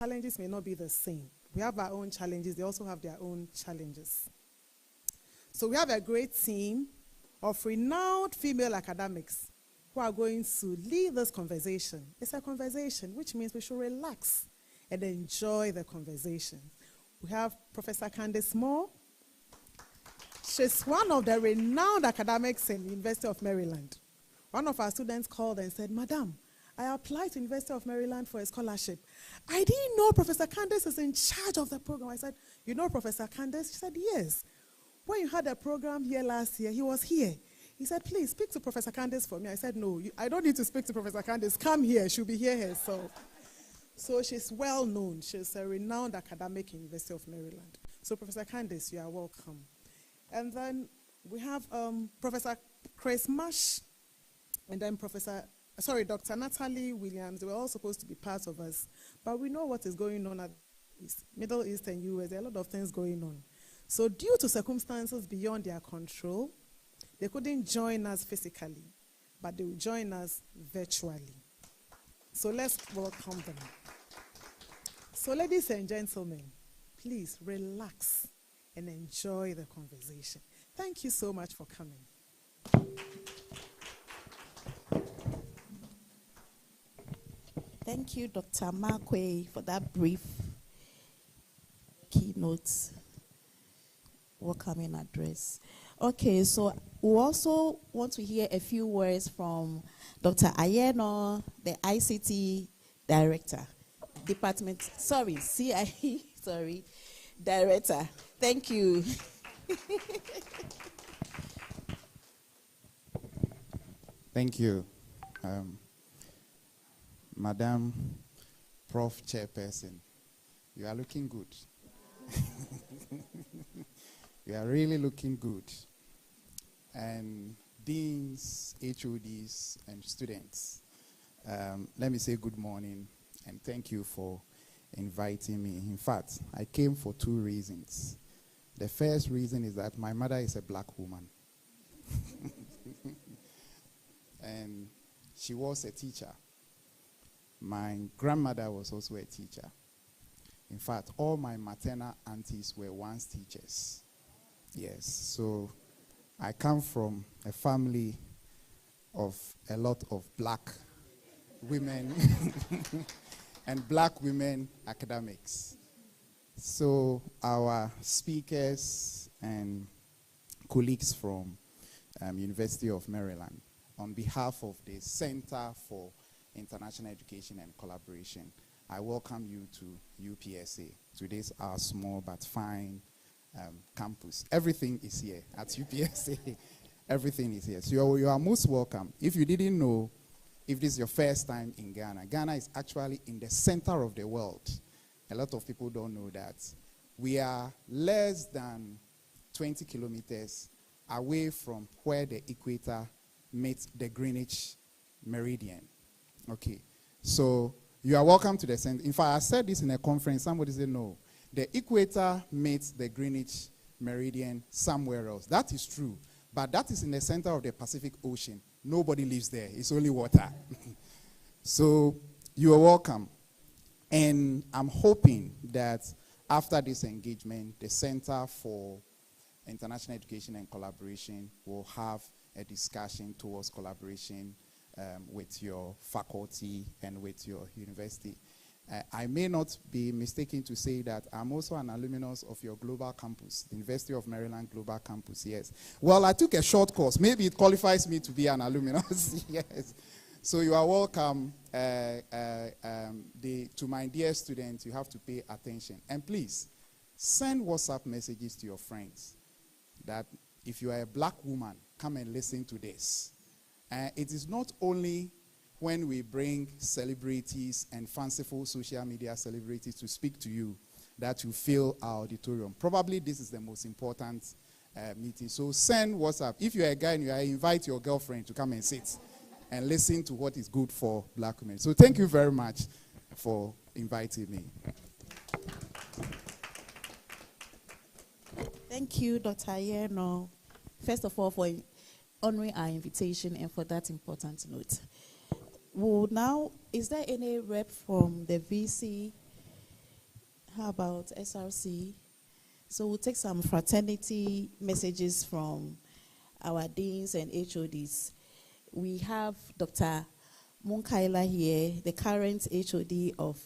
challenges may not be the same. We have our own challenges. They also have their own challenges. So we have a great team of renowned female academics who are going to lead this conversation. It's a conversation, which means we should relax and enjoy the conversation. We have Professor Candace Moore. She's one of the renowned academics in the University of Maryland. One of our students called and said, Madam, I applied to University of Maryland for a scholarship. I didn't know Professor Candace is in charge of the program. I said, you know Professor Candace? She said, yes. When you had a program here last year, he was here. He said, please speak to Professor Candace for me. I said, no, I don't need to speak to Professor Candace. Come here. She'll be here herself. So she's well known. She's a renowned academic in University of Maryland. So Professor Candace, you are welcome. And then we have Professor Chris Marsh and then Dr. Natalie Williams. They were all supposed to be part of us. But we know what is going on at Middle East and US. There are a lot of things going on. So due to circumstances beyond their control, they couldn't join us physically, but they will join us virtually. So let's welcome them. So ladies and gentlemen, please relax and enjoy the conversation. Thank you so much for coming. Thank you, Dr. Markwei, for that brief keynote welcoming address. Okay, so we also want to hear a few words from Dr. Ayeno, the ICT director, CIE, director. Thank you. Thank you. Madam Prof. Chairperson, you are looking good. You are really looking good. And deans, HODs, and students, let me say good morning and thank you for inviting me. In fact, I came for 2 reasons. The first reason is that my mother is a black woman. And she was a teacher. My grandmother was also a teacher. In fact, all my maternal aunties were once teachers. Yes, so I come from a family of a lot of black women and black women academics. So our speakers and colleagues from University of Maryland, on behalf of the Center for International Education and Collaboration, I welcome you to UPSA, to this our small but fine campus. Everything is here at UPSA. Everything is here. So you are most welcome. If you didn't know, if this is your first time in Ghana, Ghana is actually in the center of the world. A lot of people don't know that. We are less than 20 kilometers away from where the equator meets the Greenwich Meridian. Okay, so you are welcome to the center. In fact, I said this in a conference. Somebody said no. The equator meets the Greenwich Meridian somewhere else. That is true, but that is in the center of the Pacific Ocean. Nobody lives there. It's only water. So you are welcome. And I'm hoping that after this engagement, the Center for International Education and Collaboration will have a discussion towards collaboration with your faculty and with your university. I may not be mistaken to say that I'm also an alumnus of your global campus, the University of Maryland Global Campus, yes. Well, I took a short course. Maybe it qualifies me to be an alumnus, yes. So you are welcome. To my dear students, you have to pay attention. And please, send WhatsApp messages to your friends that if you are a black woman, come and listen to this. It is not only when we bring celebrities and fanciful social media celebrities to speak to you that you fill our auditorium. Probably this is the most important meeting. So send WhatsApp. If you're a guy and you invite your girlfriend to come and sit and listen to what is good for black women. So thank you very much for inviting me. Thank you, Dr. Ayeno, first of all, for honoring our invitation and for that important note. Well, now, is there any rep from the VC How about SRC? So we'll take some fraternity messages from our deans and HODs. We have Dr. Munkaila here, the current HOD of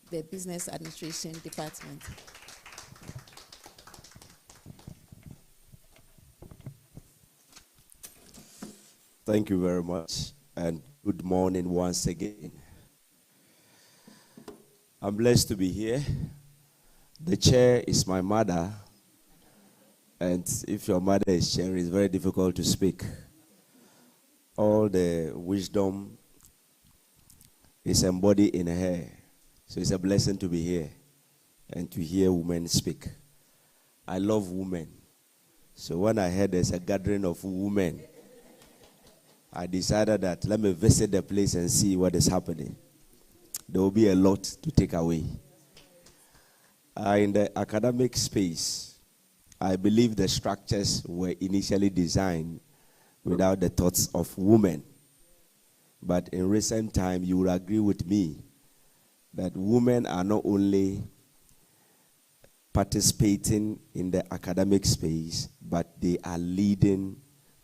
the Business Administration Department. Thank you very much, and good morning once again. I'm blessed to be here. The chair is my mother, and if your mother is chairing, it's very difficult to speak. All the wisdom is embodied in her, so it's a blessing to be here and to hear women speak. I love women, so when I heard there's a gathering of women, I decided that let me visit the place and see what is happening. There will be a lot to take away. In the academic space, I believe the structures were initially designed without the thoughts of women. But in recent time, you will agree with me that women are not only participating in the academic space, but they are leading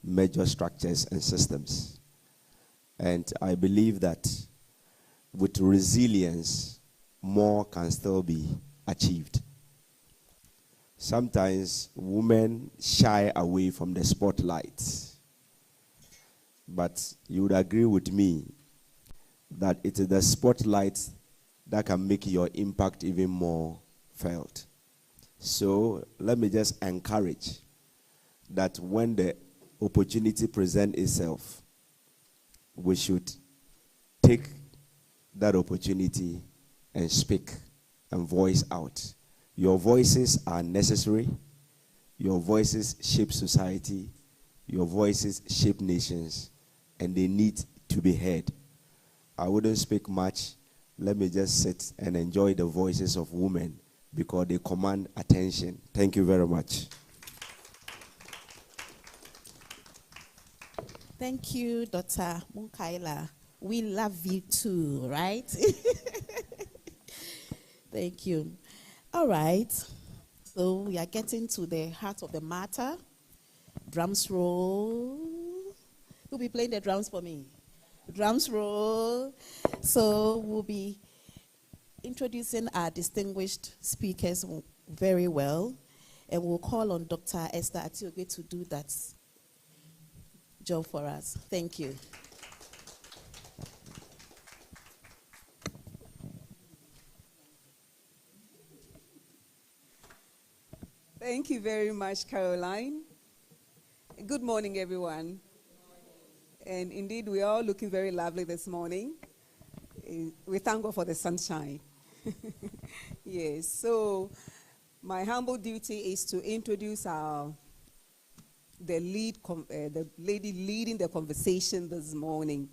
major structures and systems. And I believe that with resilience, more can still be achieved. Sometimes women shy away from the spotlight. But you would agree with me that it is the spotlight that can make your impact even more felt. So let me just encourage that when the opportunity presents itself, we should take that opportunity and speak and voice out. Your voices are necessary. Your voices shape society. Your voices shape nations, and they need to be heard. I wouldn't speak much. Let me just sit and enjoy the voices of women because they command attention. Thank you very much. Thank you, Dr. Munkaila. We love you too, right? Thank you. All right. So we are getting to the heart of the matter. Drums roll. Who'll be playing the drums for me? Drums roll. So we'll be introducing our distinguished speakers very well. And we'll call on Dr. Esther Atioge to do that job for us. Thank you. Thank you very much, Caroline. Good morning, everyone. And indeed, we are all looking very lovely this morning. We thank God for the sunshine. Yes, so my humble duty is to introduce the lady leading the conversation this morning.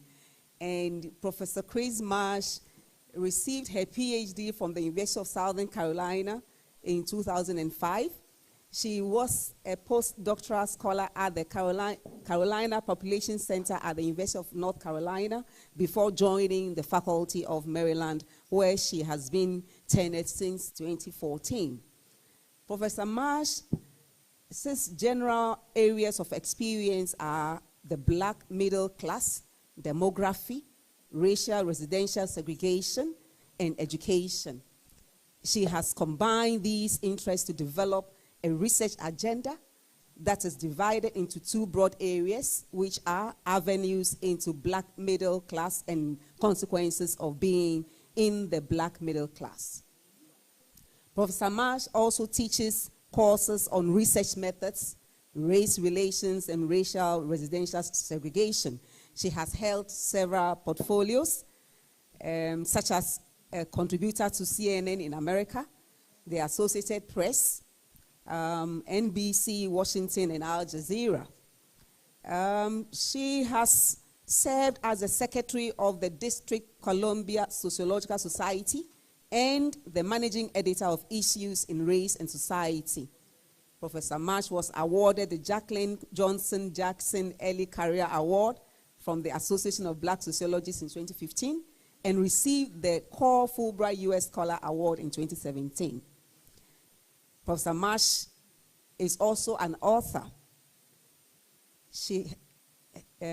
And Professor Chris Marsh received her PhD from the University of Southern Carolina in 2005. She was a postdoctoral scholar at the Carolina Population Center at the University of North Carolina before joining the Faculty of Maryland, where she has been tenured since 2014. Professor Marsh's general areas of experience are the Black middle class, demography, racial residential segregation, and education. She has combined these interests to develop a research agenda that is divided into two broad areas, which are avenues into Black middle class and consequences of being in the Black middle class. Professor Marsh also teaches courses on research methods, race relations, and racial residential segregation. She has held several portfolios, such as a contributor to CNN in America, the Associated Press, NBC, Washington, and Al Jazeera. She has served as the secretary of the District Columbia Sociological Society and the managing editor of Issues in Race and Society. Professor Marsh was awarded the Jacqueline Johnson Jackson Early Career Award from the Association of Black Sociologists in 2015 and received the Core Fulbright U.S. Scholar Award in 2017. Professor Marsh is also an author.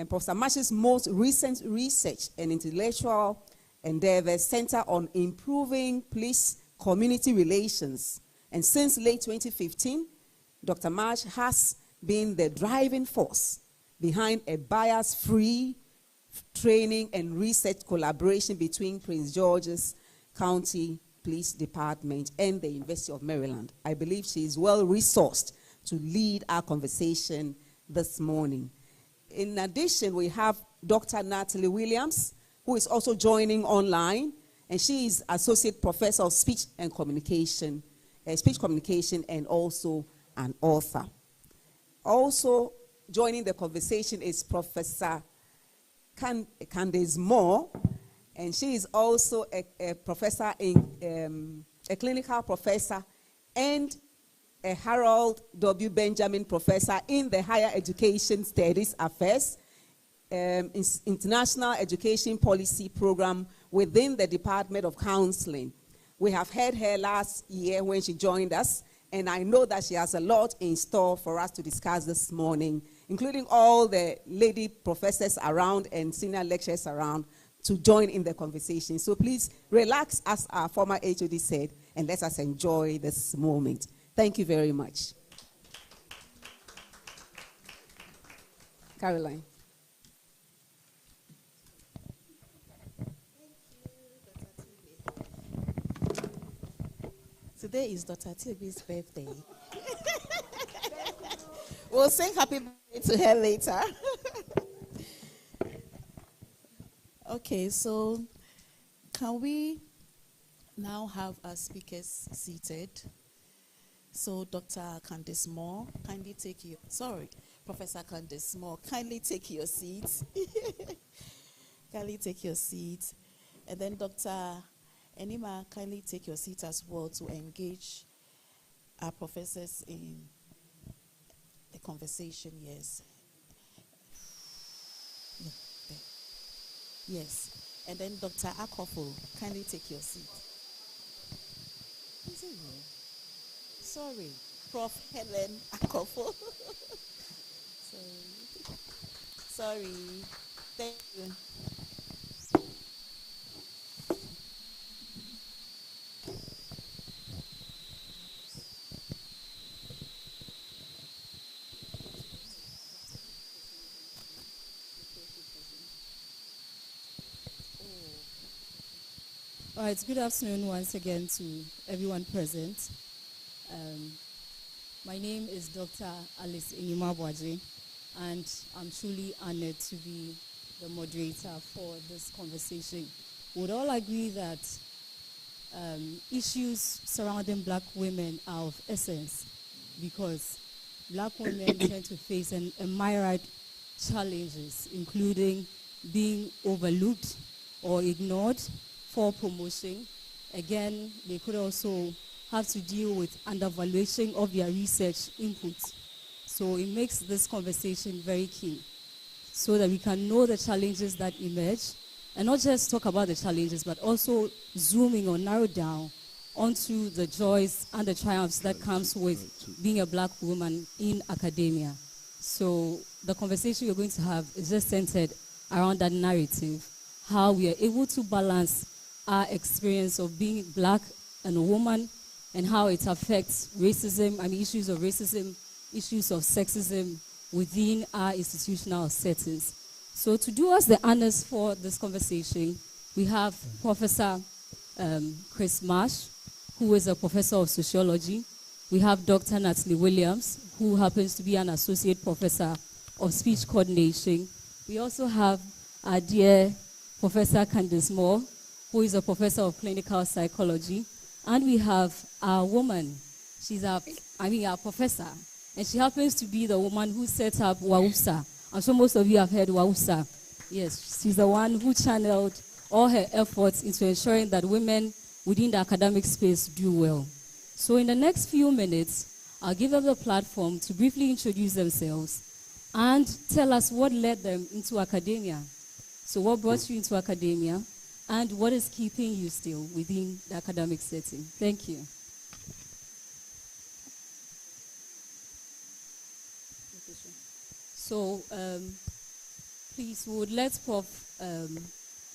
Professor Marsh's most recent research and intellectual endeavors center on improving police-community relations. And since late 2015, Dr. Marsh has been the driving force behind a bias-free training and research collaboration between Prince George's County Police Department and the University of Maryland. I believe she is well-resourced to lead our conversation this morning. In addition, we have Dr. Natalie Williams, who is also joining online, and she is Associate Professor of Speech Communication, and also an author. Also joining the conversation is Professor Candace Moore, and she is also a professor a clinical professor and a Harold W. Benjamin Professor in the Higher Education Studies Affairs, International Education Policy Program within the Department of Counseling. We have heard her last year when she joined us, and I know that she has a lot in store for us to discuss this morning, including all the lady professors around and senior lecturers around to join in the conversation. So please relax, as our former HOD said, and let us enjoy this moment. Thank you very much. Caroline. Today is Dr. Tilby's birthday. We'll sing happy birthday to her later. Okay, so can we now have our speakers seated? So Dr. Candace Moore, kindly take your, Professor Candace Moore, kindly take your seat. Kindly take your seat. And then Dr. Enima, kindly take your seat as well to engage our professors in the conversation, yes. Yeah, there. Yes. And then Dr. Akofo, kindly take your seat. Is it you? Sorry, Prof. Helen Akofo. Sorry. Thank you. All right, good afternoon once again to everyone present. My name is Dr. Alice Inimabwaji, and I'm truly honored to be the moderator for this conversation. We would all agree that issues surrounding black women are of essence because black women tend to face a myriad challenges, including being overlooked or ignored for promotion. Again, they could also have to deal with undervaluation of their research inputs. So it makes this conversation very key so that we can know the challenges that emerge and not just talk about the challenges, but also zooming or narrow down onto the joys and the triumphs that comes with being a black woman in academia. So the conversation we're going to have is just centered around that narrative, how we are able to balance our experience of being black and a woman and how it affects racism, issues of racism, issues of sexism within our institutional settings. So to do us the honors for this conversation, we have Professor Chris Marsh, who is a professor of sociology. We have Dr. Natalie Williams, who happens to be an associate professor of speech coordination. We also have our dear Professor Candace Moore, who is a professor of clinical psychology. And we have our woman. She's our professor. And she happens to be the woman who set up WAUSA. I'm sure most of you have heard WAUSA. Yes, she's the one who channeled all her efforts into ensuring that women within the academic space do well. So in the next few minutes, I'll give them the platform to briefly introduce themselves and tell us what led them into academia. So what brought you into academia? And what is keeping you still within the academic setting? Thank you. So please, we would let Prof.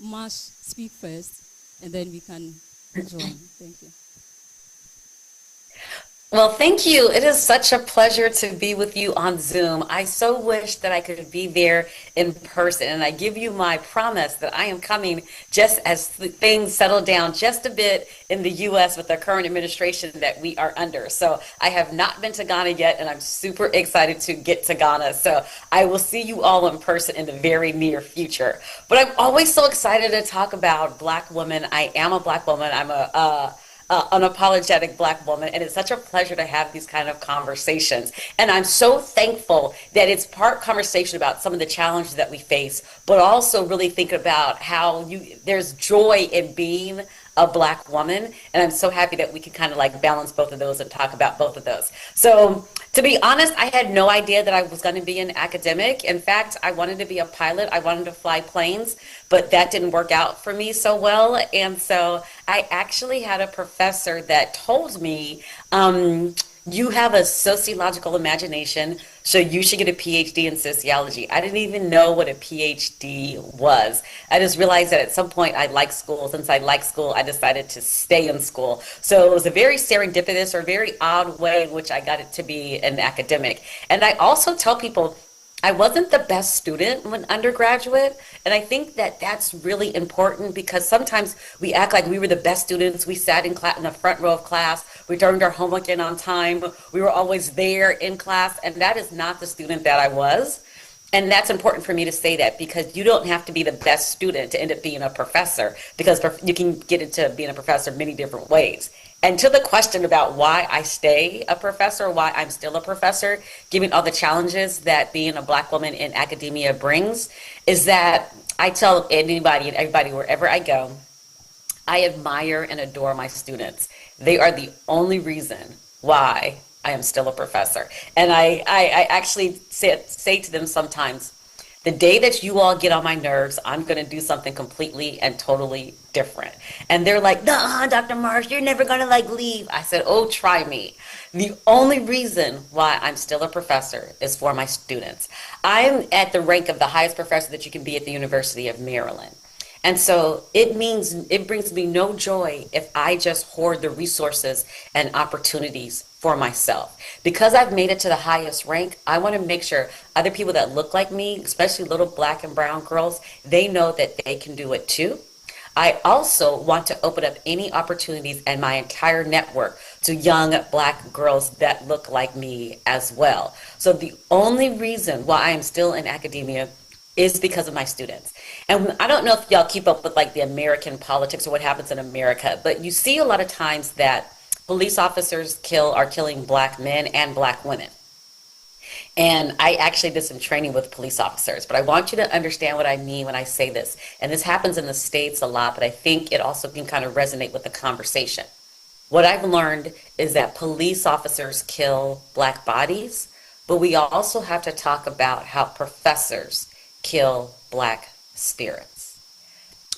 Marsh speak first, and then we can join. Thank you. Well, thank you. It is such a pleasure to be with you on Zoom. I so wish that I could be there in person. And I give you my promise that I am coming just as things settle down just a bit in the U.S. with the current administration that we are under. So I have not been to Ghana yet, and I'm super excited to get to Ghana. So I will see you all in person in the very near future. But I'm always so excited to talk about Black women. I am a Black woman. I'm a unapologetic Black woman, and it's such a pleasure to have these kind of conversations. And I'm so thankful that it's part conversation about some of the challenges that we face, but also really think about how there's joy in being a Black woman. And I'm so happy that we can kind of like balance both of those and talk about both of those. So to be honest, I had no idea that I was going to be an academic. In fact, I wanted to be a pilot. I wanted to fly planes, but that didn't work out for me so well. And so I actually had a professor that told me, you have a sociological imagination, so you should get a PhD in sociology. I didn't even know what a PhD was. I just realized that at some point I liked school. Since I liked school, I decided to stay in school. So it was a very serendipitous or very odd way in which I got it to be an academic. And I also tell people, I wasn't the best student when undergraduate, and I think that that's really important because sometimes we act like we were the best students. We sat in class, in the front row of class. We turned our homework in on time. We were always there in class, and that is not the student that I was. And that's important for me to say that because you don't have to be the best student to end up being a professor, because you can get into being a professor many different ways. And to the question about why I stay a professor, why I'm still a professor, given all the challenges that being a Black woman in academia brings, is that I tell anybody and everybody wherever I go, I admire and adore my students. They are the only reason why I am still a professor. And I actually say to them sometimes, the day that you all get on my nerves, I'm going to do something completely and totally different. And they're like, nah, Dr. Marsh, you're never going to like leave. I said, oh, try me. The only reason why I'm still a professor is for my students. I'm at the rank of the highest professor that you can be at the University of Maryland. And so it brings me no joy if I just hoard the resources and opportunities for myself. Because I've made it to the highest rank, I want to make sure other people that look like me, especially little Black and brown girls, they know that they can do it too. I also want to open up any opportunities and my entire network to young Black girls that look like me as well. So the only reason why I am still in academia is because of my students. And I don't know if y'all keep up with like the American politics or what happens in America, but you see a lot of times that police officers are killing Black men and Black women. And I actually did some training with police officers, but I want you to understand what I mean when I say this. And this happens in the States a lot, but I think it also can kind of resonate with the conversation. What I've learned is that police officers kill Black bodies, but we also have to talk about how professors kill Black spirits.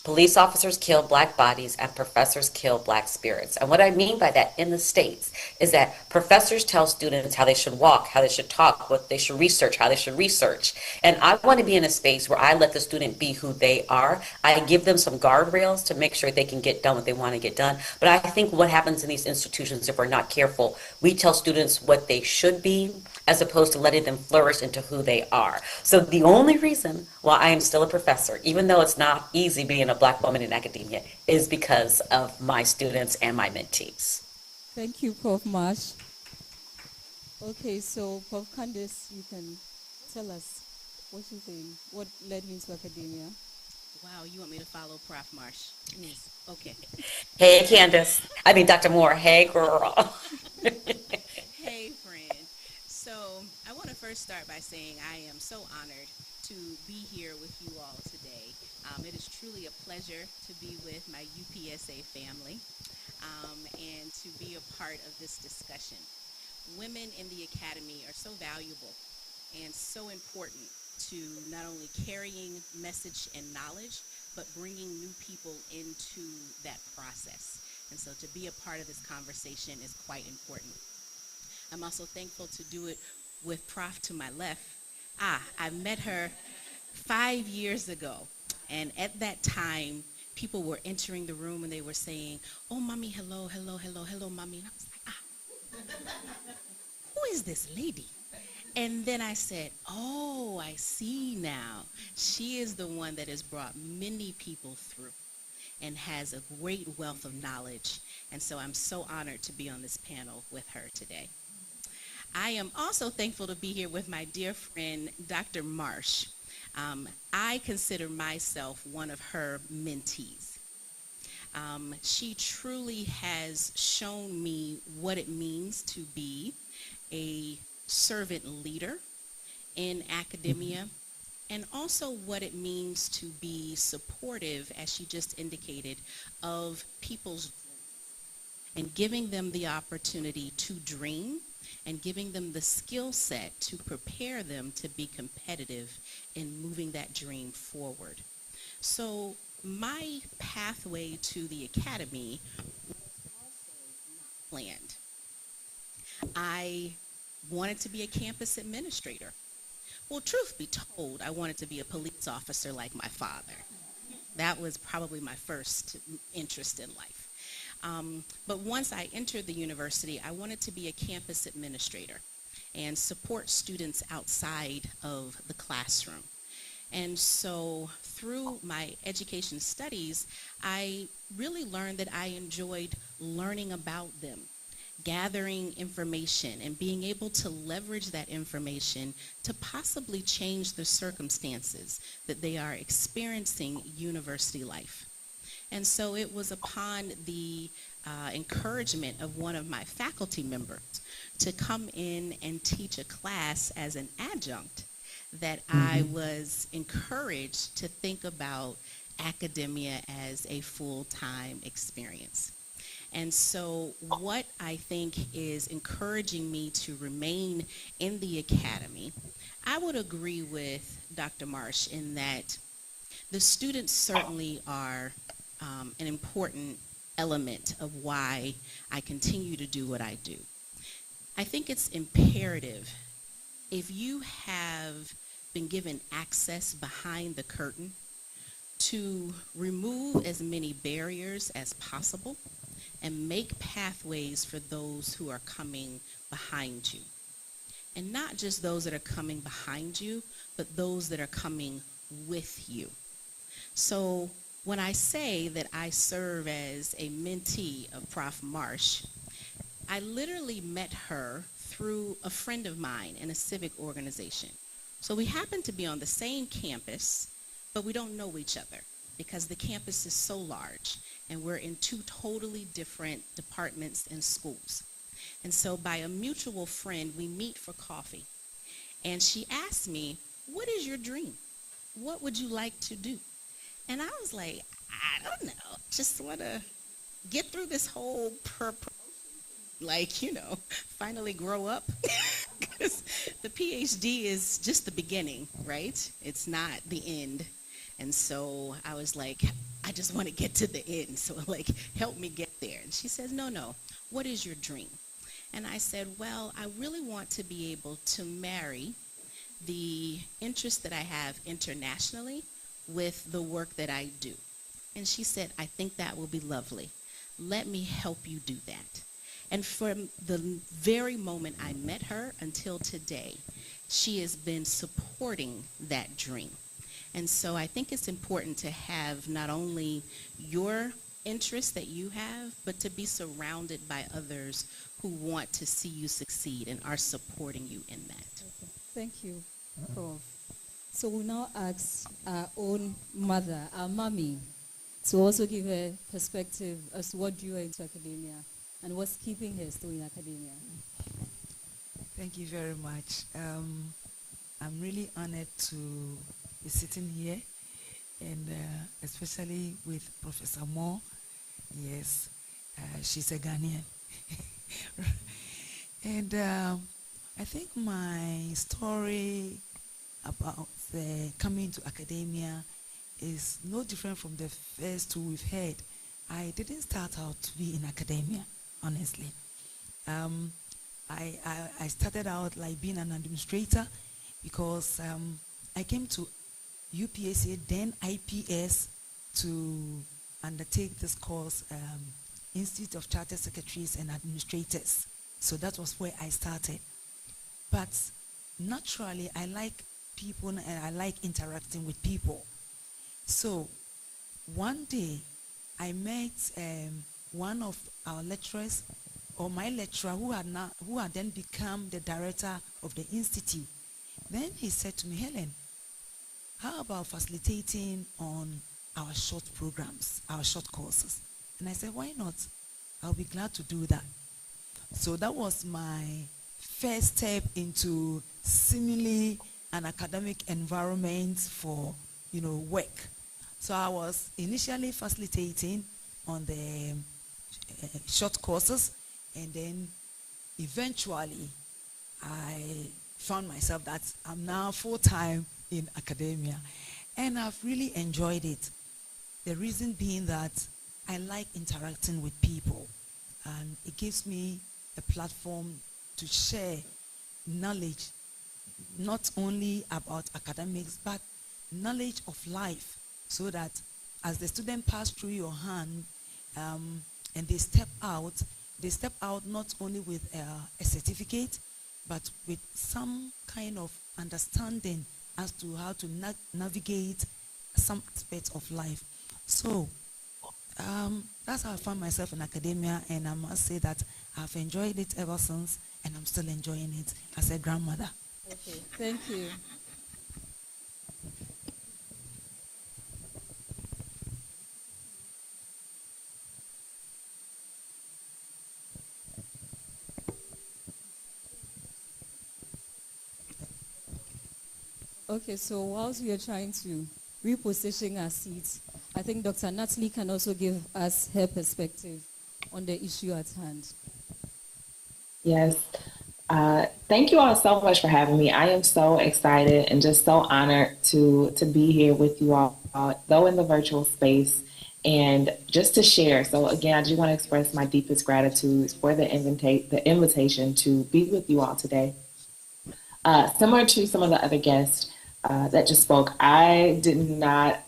Police officers kill Black bodies and professors kill Black spirits. And what I mean by that in the States is that professors tell students how they should walk, how they should talk, what they should research, how they should research. And I want to be in a space where I let the student be who they are. I give them some guardrails to make sure they can get done what they want to get done. But I think what happens in these institutions, if we're not careful, we tell students what they should be as opposed to letting them flourish into who they are. So the only reason why I am still a professor, even though it's not easy being a Black woman in academia, is because of my students and my mentees. Thank you, Prof. Marsh. Okay, so Prof. Candice, you can tell us what you think, what led you into academia. Wow, you want me to follow Prof. Marsh? Yes. Okay. Hey, Candice. I mean, Dr. Moore. Hey, girl. Hey, friend. So I want to first start by saying I am so honored to be here with you all today. It is truly a pleasure to be with my UPSA family and to be a part of this discussion. Women in the academy are so valuable and so important to not only carrying message and knowledge, but bringing new people into that process. And so to be a part of this conversation is quite important. I'm also thankful to do it with Prof to my left, I met her 5 years ago. And at that time, people were entering the room and they were saying, "Oh, mommy, hello, hello, hello, hello, mommy." And I was like, who is this lady? And then I said, oh, I see now. She is the one that has brought many people through and has a great wealth of knowledge. And so I'm so honored to be on this panel with her today. I am also thankful to be here with my dear friend, Dr. Marsh. I consider myself one of her mentees. She truly has shown me what it means to be a servant leader in academia, and also what it means to be supportive, as she just indicated, of people's dreams and giving them the opportunity to dream and giving them the skill set to prepare them to be competitive in moving that dream forward. So my pathway to the academy was also not planned. I wanted to be a campus administrator. Well, truth be told, I wanted to be a police officer like my father. That was probably my first interest in life. But once I entered the university, I wanted to be a campus administrator and support students outside of the classroom. And so through my education studies, I really learned that I enjoyed learning about them, gathering information, and being able to leverage that information to possibly change the circumstances that they are experiencing university life. And so it was upon the encouragement of one of my faculty members to come in and teach a class as an adjunct that I was encouraged to think about academia as a full-time experience. And so what I think is encouraging me to remain in the academy, I would agree with Dr. Marsh in that the students certainly are an important element of why I continue to do what I do. I think it's imperative, if you have been given access behind the curtain, to remove as many barriers as possible and make pathways for those who are coming behind you. And not just those that are coming behind you, but those that are coming with you. So when I say that I serve as a mentee of Prof. Marsh, I literally met her through a friend of mine in a civic organization. So we happen to be on the same campus, but we don't know each other because the campus is so large and we're in two totally different departments and schools. And so by a mutual friend, we meet for coffee. And she asked me, "What is your dream? What would you like to do?" And I was like, I don't know, just want to get through this whole finally grow up. Because the PhD is just the beginning, right? It's not the end. And so I was like, I just want to get to the end. So help me get there. And she says, no, what is your dream? And I said, well, I really want to be able to marry the interest that I have internationally with the work that I do. And she said, I think that will be lovely. Let me help you do that. And from the very moment I met her until today, she has been supporting that dream. And so I think it's important to have not only your interests that you have, but to be surrounded by others who want to see you succeed and are supporting you in that. Okay. Thank you, Prof. So we'll now ask our own mother, our mommy, to also give her perspective as to what drew her into academia and what's keeping her still in academia. Thank you very much. I'm really honored to be sitting here, and especially with Professor Moore. Yes, she's a Ghanaian. And I think my story about coming to academia is no different from the first two we've heard. I didn't start out to be in academia, honestly. I started out like being an administrator, because I came to UPSA, then IPS, to undertake this course, Institute of Chartered Secretaries and Administrators. So that was where I started. But naturally, I like people and I like interacting with people. So one day, I met one of our lecturers, or my lecturer, who had then become the director of the institute. Then he said to me, Helen, how about facilitating on our short programs, our short courses? And I said, why not? I'll be glad to do that. So that was my first step into seemingly an academic environment for, work. So I was initially facilitating on the short courses, and then eventually I found myself that I'm now full-time in academia, and I've really enjoyed it. The reason being that I like interacting with people, and it gives me a platform to share knowledge, not only about academics, but knowledge of life, so that as the student pass through your hand and they step out not only with a certificate, but with some kind of understanding as to how to navigate some aspects of life. So that's how I found myself in academia, and I must say that I've enjoyed it ever since, and I'm still enjoying it as a grandmother. Okay, thank you. Okay, so whilst we are trying to reposition our seats, I think Dr. Natalie can also give us her perspective on the issue at hand. Yes. Thank you all so much for having me. I am so excited and just so honored to be here with you all, though in the virtual space, and just to share. So again, I do want to express my deepest gratitude for the invitation to be with you all today. Similar to some of the other guests that just spoke, I did not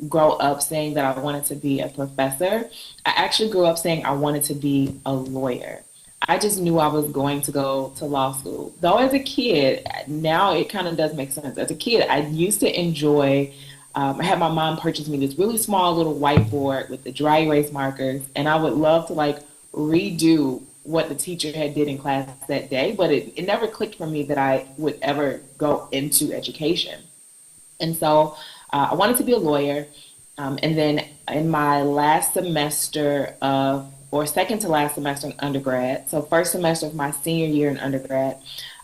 grow up saying that I wanted to be a professor. I actually grew up saying I wanted to be a lawyer. I just knew I was going to go to law school. Though as a kid, now it kind of does make sense. As a kid, I used to enjoy, I had my mom purchase me this really small little whiteboard with the dry erase markers, and I would love to redo what the teacher had did in class that day, but it never clicked for me that I would ever go into education. And so I wanted to be a lawyer. And then in my last semester or second to last semester in undergrad, so first semester of my senior year in undergrad,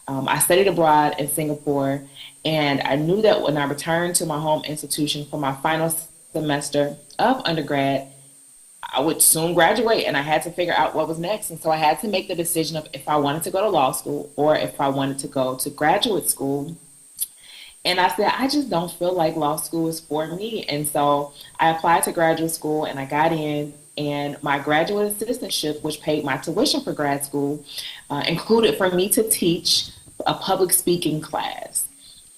I studied abroad in Singapore, and I knew that when I returned to my home institution for my final semester of undergrad, I would soon graduate, and I had to figure out what was next. And so I had to make the decision of if I wanted to go to law school or if I wanted to go to graduate school. And I said, I just don't feel like law school is for me. And so I applied to graduate school, and I got in, and my graduate assistantship, which paid my tuition for grad school, included for me to teach a public speaking class.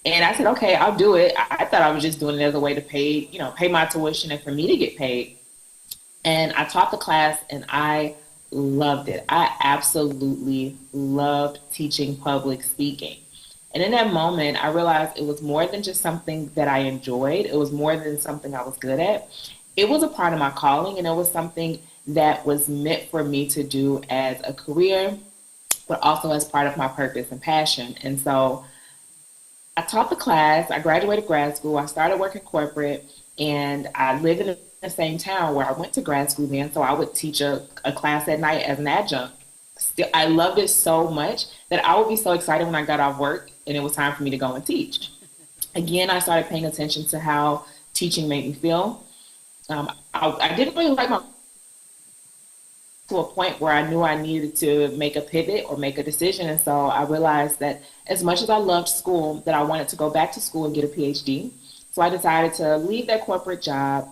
And I said, okay, I'll do it. I thought I was just doing it as a way to pay my tuition and for me to get paid. And I taught the class, and I loved it. I absolutely loved teaching public speaking. And in that moment, I realized it was more than just something that I enjoyed. It was more than something I was good at. It was a part of my calling, and it was something that was meant for me to do as a career, but also as part of my purpose and passion. And so I taught the class. I graduated grad school. I started working corporate, and I lived in the same town where I went to grad school then, so I would teach a class at night as an adjunct. Still, I loved it so much that I would be so excited when I got off work and it was time for me to go and teach. Again, I started paying attention to how teaching made me feel. I didn't really like my to a point where I knew I needed to make a pivot or make a decision. And so I realized that as much as I loved school, that I wanted to go back to school and get a PhD. So I decided to leave that corporate job,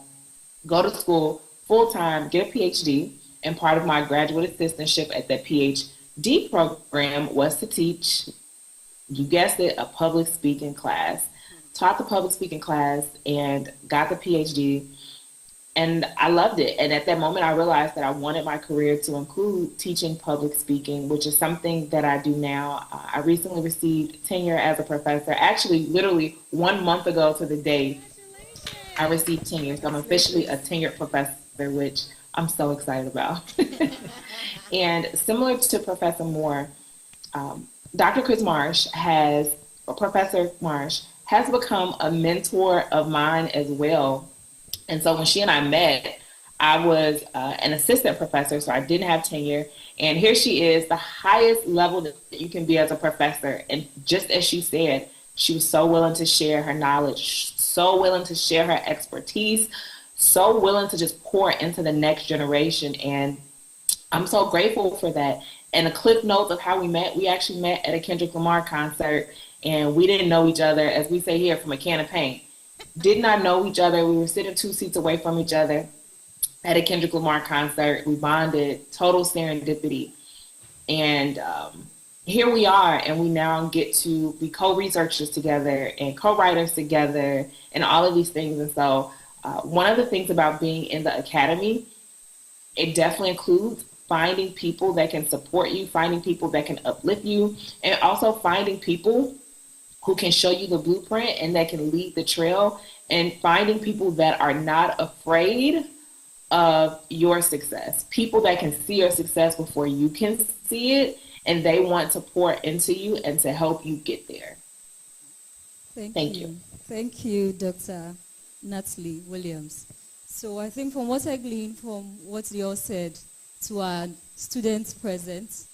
go to school full-time, get a PhD, and part of my graduate assistantship at the PhD program was to teach you guessed it, a public speaking class. Taught the public speaking class and got the PhD. And I loved it. And at that moment, I realized that I wanted my career to include teaching public speaking, which is something that I do now. I recently received tenure as a professor. Actually, literally 1 month ago to the day, I received tenure. So I'm officially a tenured professor, which I'm so excited about. And similar to Professor Moore, Dr. Chris Marsh Professor Marsh has become a mentor of mine as well. And so when she and I met, I was an assistant professor, so I didn't have tenure. And here she is, the highest level that you can be as a professor. And just as she said, she was so willing to share her knowledge, so willing to share her expertise, so willing to just pour into the next generation. And I'm so grateful for that. And a clip notes of how we met, we actually met at a Kendrick Lamar concert, and we didn't know each other, as we say here, from a can of paint. Did not know each other. We were sitting 2 seats away from each other at a Kendrick Lamar concert. We bonded, total serendipity. And here we are, and we now get to be co-researchers together and co-writers together and all of these things. And so one of the things about being in the academy, it definitely includes finding people that can support you, finding people that can uplift you, and also finding people who can show you the blueprint and that can lead the trail, and finding people that are not afraid of your success, people that can see your success before you can see it, and they want to pour into you and to help you get there. Thank you. Thank you, Dr. Natalie Williams. So I think from what I gleaned from what they all said to our students present,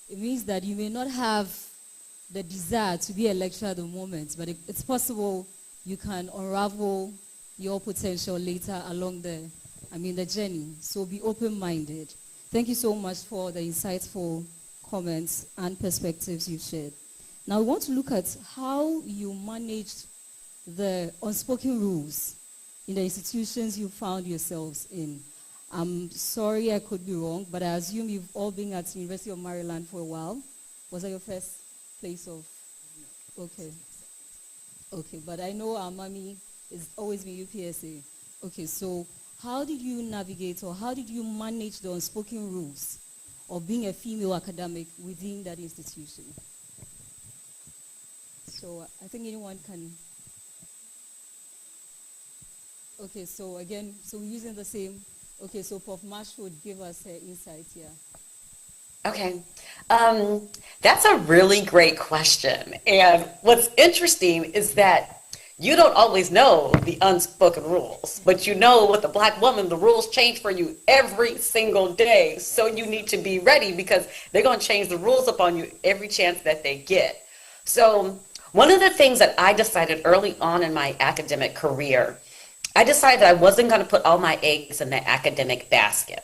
it means that you may not have the desire to be a lecturer at the moment, but it's possible you can unravel your potential later along the journey. So be open-minded. Thank you so much for the insightful comments and perspectives you've shared. Now we want to look at how you managed the unspoken rules in the institutions you found yourselves in. I'm sorry I could be wrong, but I assume you've all been at the University of Maryland for a while. Was that your first place of? Okay. Okay, but I know our mommy has always been UPSA. Okay, so how did you navigate, or how did you manage the unspoken rules of being a female academic within that institution? So I think anyone can. Okay, so again, so we're using the same. Okay, so Prof. Marsh would give us her insight here. Okay, that's a really great question. And what's interesting is that you don't always know the unspoken rules, but you know, with a Black woman, the rules change for you every single day. So you need to be ready, because they're going to change the rules upon you every chance that they get. So one of the things that I decided early on in my academic career, I decided I wasn't going to put all my eggs in the academic basket.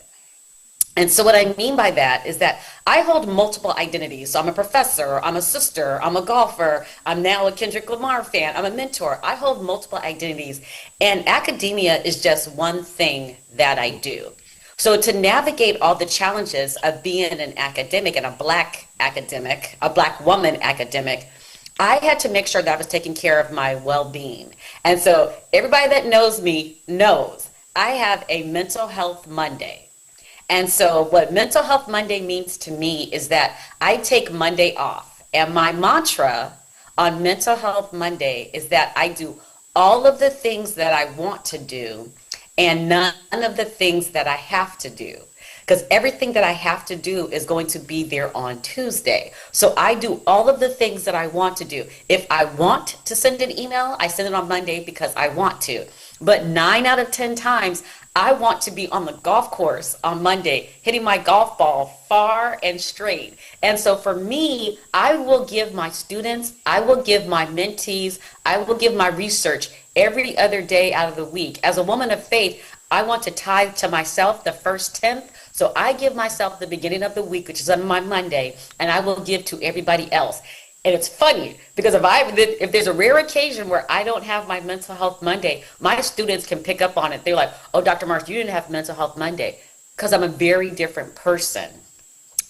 And so what I mean by that is that I hold multiple identities. So I'm a professor, I'm a sister, I'm a golfer, I'm now a Kendrick Lamar fan, I'm a mentor. I hold multiple identities, and academia is just one thing that I do. So to navigate all the challenges of being an academic and a Black academic, a Black woman academic, I had to make sure that I was taking care of my well-being. And so everybody that knows me knows I have a Mental Health Monday. And so what Mental Health Monday means to me is that I take Monday off. And my mantra on Mental Health Monday is that I do all of the things that I want to do and none of the things that I have to do. Because everything that I have to do is going to be there on Tuesday. So I do all of the things that I want to do. If I want to send an email, I send it on Monday because I want to. But 9 out of 10 times, I want to be on the golf course on Monday, hitting my golf ball far and straight. And so for me, I will give my students, I will give my mentees, I will give my research every other day out of the week. As a woman of faith, I want to tithe to myself the first 10th. So I give myself the beginning of the week, which is on my Monday, and I will give to everybody else. And it's funny because if there's a rare occasion where I don't have my Mental Health Monday, my students can pick up on it. They're like, oh, Dr. Marsh, you didn't have Mental Health Monday, because I'm a very different person.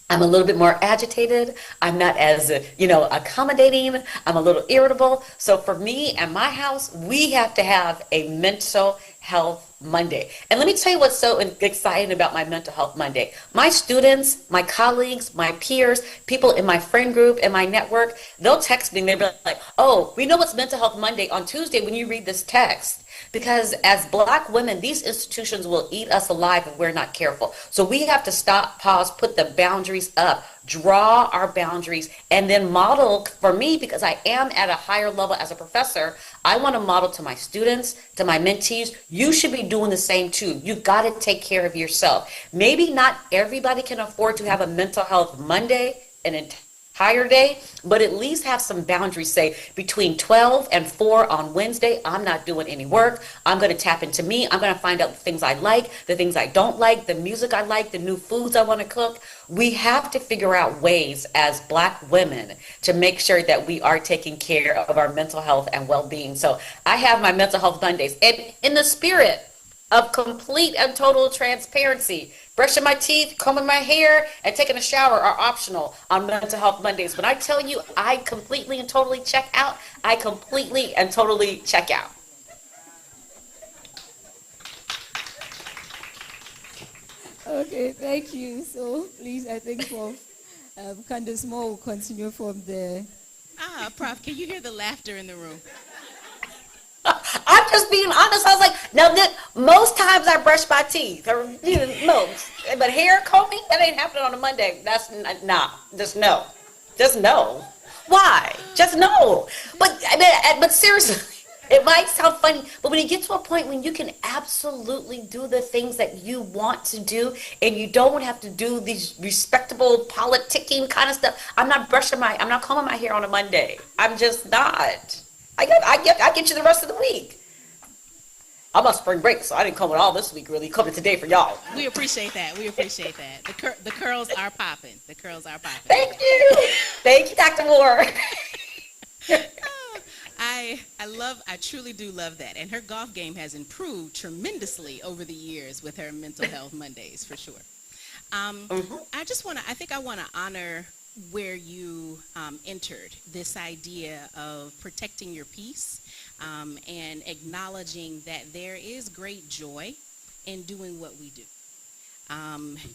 I'm a little bit more agitated. I'm not as, accommodating. I'm a little irritable. So for me and my house, we have to have a mental health Monday. And let me tell you what's so exciting about my mental health Monday. My students, my colleagues, my peers, people in my friend group and my network, they'll text me and they'll be like, oh, we know it's Mental Health Monday on Tuesday when you read this text. Because as Black women, these institutions will eat us alive if we're not careful. So we have to stop, pause, put the boundaries up, draw our boundaries, and then model for me, because I am at a higher level as a professor. I want to model to my students, to my mentees. You should be doing the same too. You've got to take care of yourself. Maybe not everybody can afford to have a Mental Health Monday, an entire day, but at least have some boundaries. Say between 12 and 4 on Wednesday, I'm not doing any work. I'm going to tap into me. I'm going to find out the things I like, the things I don't like, the music I like, the new foods I want to cook. We have to figure out ways as Black women to make sure that we are taking care of our mental health and well-being. So I have my Mental Health Mondays, and in the spirit of complete and total transparency, brushing my teeth, combing my hair, and taking a shower are optional on Mental Health Mondays. When I tell you I completely and totally check out, I completely and totally check out. Okay, thank you. So please, I think Candace Moore will continue from there. Prof, can you hear the laughter in the room? I'm just being honest. I was like, now, most times I brush my teeth, or most, but hair combing, that ain't happening on a Monday. That's just no. Why? Just no. But seriously, it might sound funny, but when you get to a point when you can absolutely do the things that you want to do, and you don't have to do these respectable politicking kind of stuff. I'm not combing my hair on a Monday. I'm just not. I get you the rest of the week. I'm on spring break, so I didn't comb it all this week, really. Coming today for y'all. We appreciate that. The curls are popping. Thank you, Dr. Moore. I truly do love that. And her golf game has improved tremendously over the years with her Mental Health Mondays, for sure. I want to honor where you entered this idea of protecting your peace and acknowledging that there is great joy in doing what we do.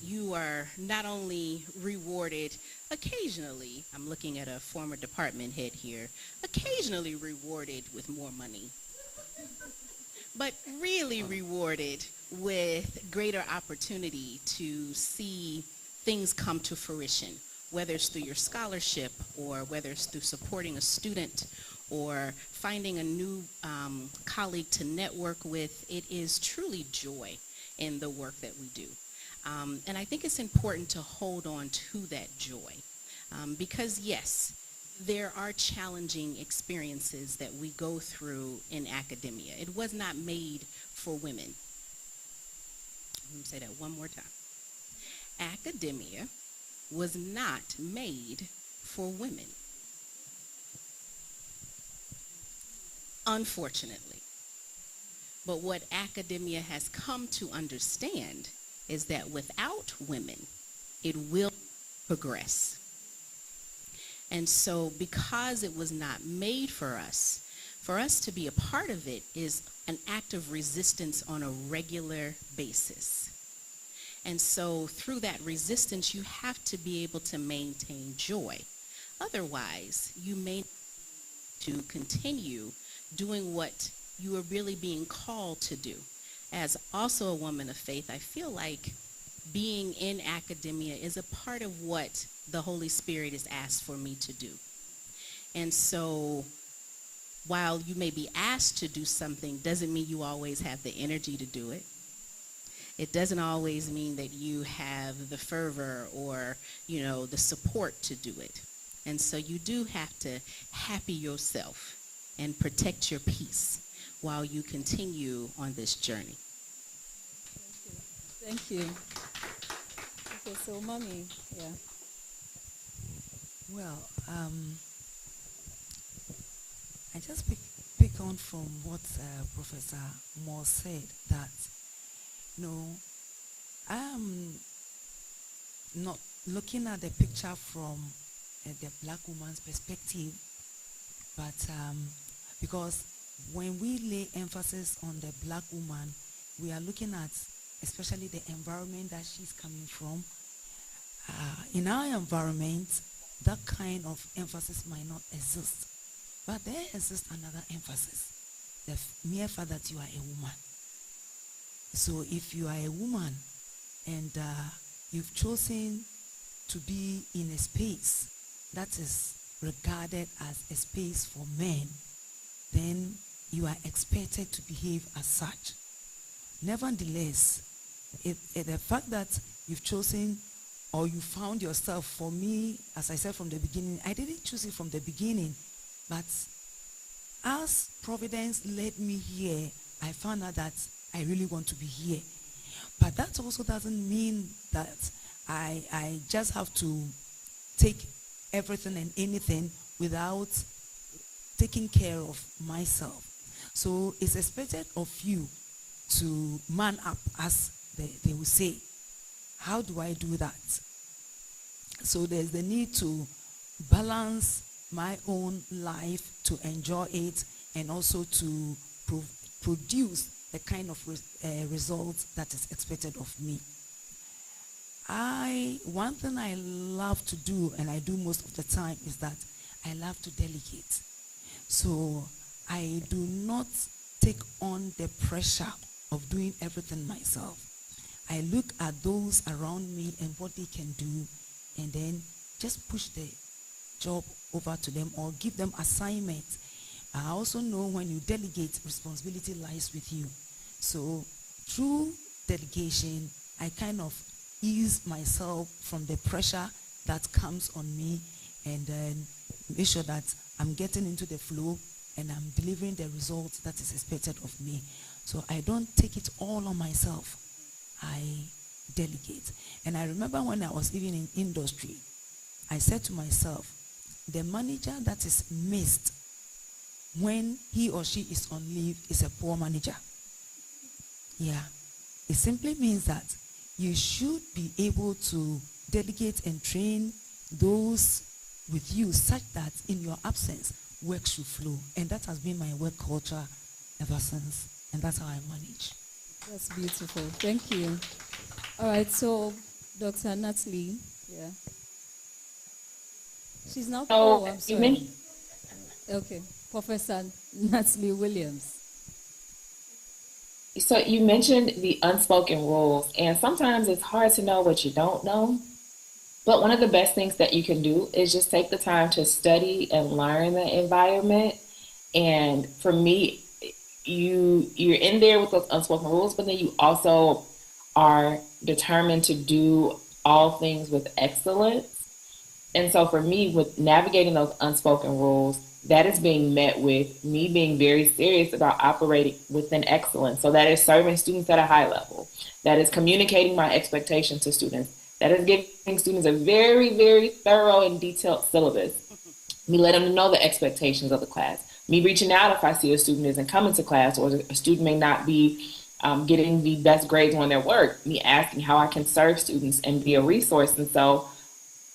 You are not only rewarded occasionally, I'm looking at a former department head here, occasionally rewarded with more money, but really rewarded with greater opportunity to see things come to fruition, whether it's through your scholarship or whether it's through supporting a student or finding a new colleague to network with. It is truly joy in the work that we do. And I think it's important to hold on to that joy because, yes, there are challenging experiences that we go through in academia. It was not made for women. Let me say that one more time. Academia was not made for women, unfortunately. But what academia has come to understand is that without women, it will progress. And so because it was not made for us to be a part of it is an act of resistance on a regular basis. And so through that resistance, you have to be able to maintain joy. Otherwise, you may to continue doing what you are really being called to do. As also a woman of faith, I feel like being in academia is a part of what the Holy Spirit has asked for me to do. And so while you may be asked to do something, doesn't mean you always have the energy to do it. It doesn't always mean that you have the fervor or, the support to do it. And so you do have to happy yourself and protect your peace while you continue on this journey. Thank you. Okay, so Mommy, yeah. Well, I just pick on from what Professor Moore said, that I am not looking at the picture from the black woman's perspective, but because when we lay emphasis on the black woman, we are looking at especially the environment that she's coming from. In our environment, that kind of emphasis might not exist, but there exists another emphasis, the mere fact that you are a woman. So if you are a woman and you've chosen to be in a space that is regarded as a space for men, then you are expected to behave as such. Nevertheless, the fact that you've chosen or you found yourself, for me, as I said from the beginning, I didn't choose it from the beginning, but as Providence led me here, I found out that I really want to be here. But that also doesn't mean that I just have to take everything and anything without taking care of myself. So it's expected of you to man up, as they will say. How do I do that? So there's the need to balance my own life to enjoy it and also to produce the kind of results that is expected of me. One thing I love to do, and I do most of the time, is that I love to delegate. So I do not take on the pressure of doing everything myself. I look at those around me and what they can do, and then just push the job over to them or give them assignments. I also know when you delegate, responsibility lies with you. So through delegation, I kind of ease myself from the pressure that comes on me, and then make sure that I'm getting into the flow and I'm delivering the results that is expected of me. So I don't take it all on myself. I delegate. And I remember when I was even in industry, I said to myself, the manager that is missed when he or she is on leave is a poor manager. Yeah. It simply means that you should be able to delegate and train those with you such that in your absence, work should flow. And that has been my work culture ever since. And that's how I manage. That's beautiful. Thank you. All right, so Dr. Natalie, yeah. She's now. Oh, I'm sorry. Okay, Professor Natalie Williams. So you mentioned the unspoken rules, and sometimes it's hard to know what you don't know. But one of the best things that you can do is just take the time to study and learn the environment. And for me, you're in there with those unspoken rules, but then you also are determined to do all things with excellence. And so for me, with navigating those unspoken rules, that is being met with me being very serious about operating within excellence. So that is serving students at a high level. That is communicating my expectations to students. That is giving students a very, very thorough and detailed syllabus. Me letting them know the expectations of the class. Me reaching out if I see a student isn't coming to class or a student may not be getting the best grades on their work. Me asking how I can serve students and be a resource. And so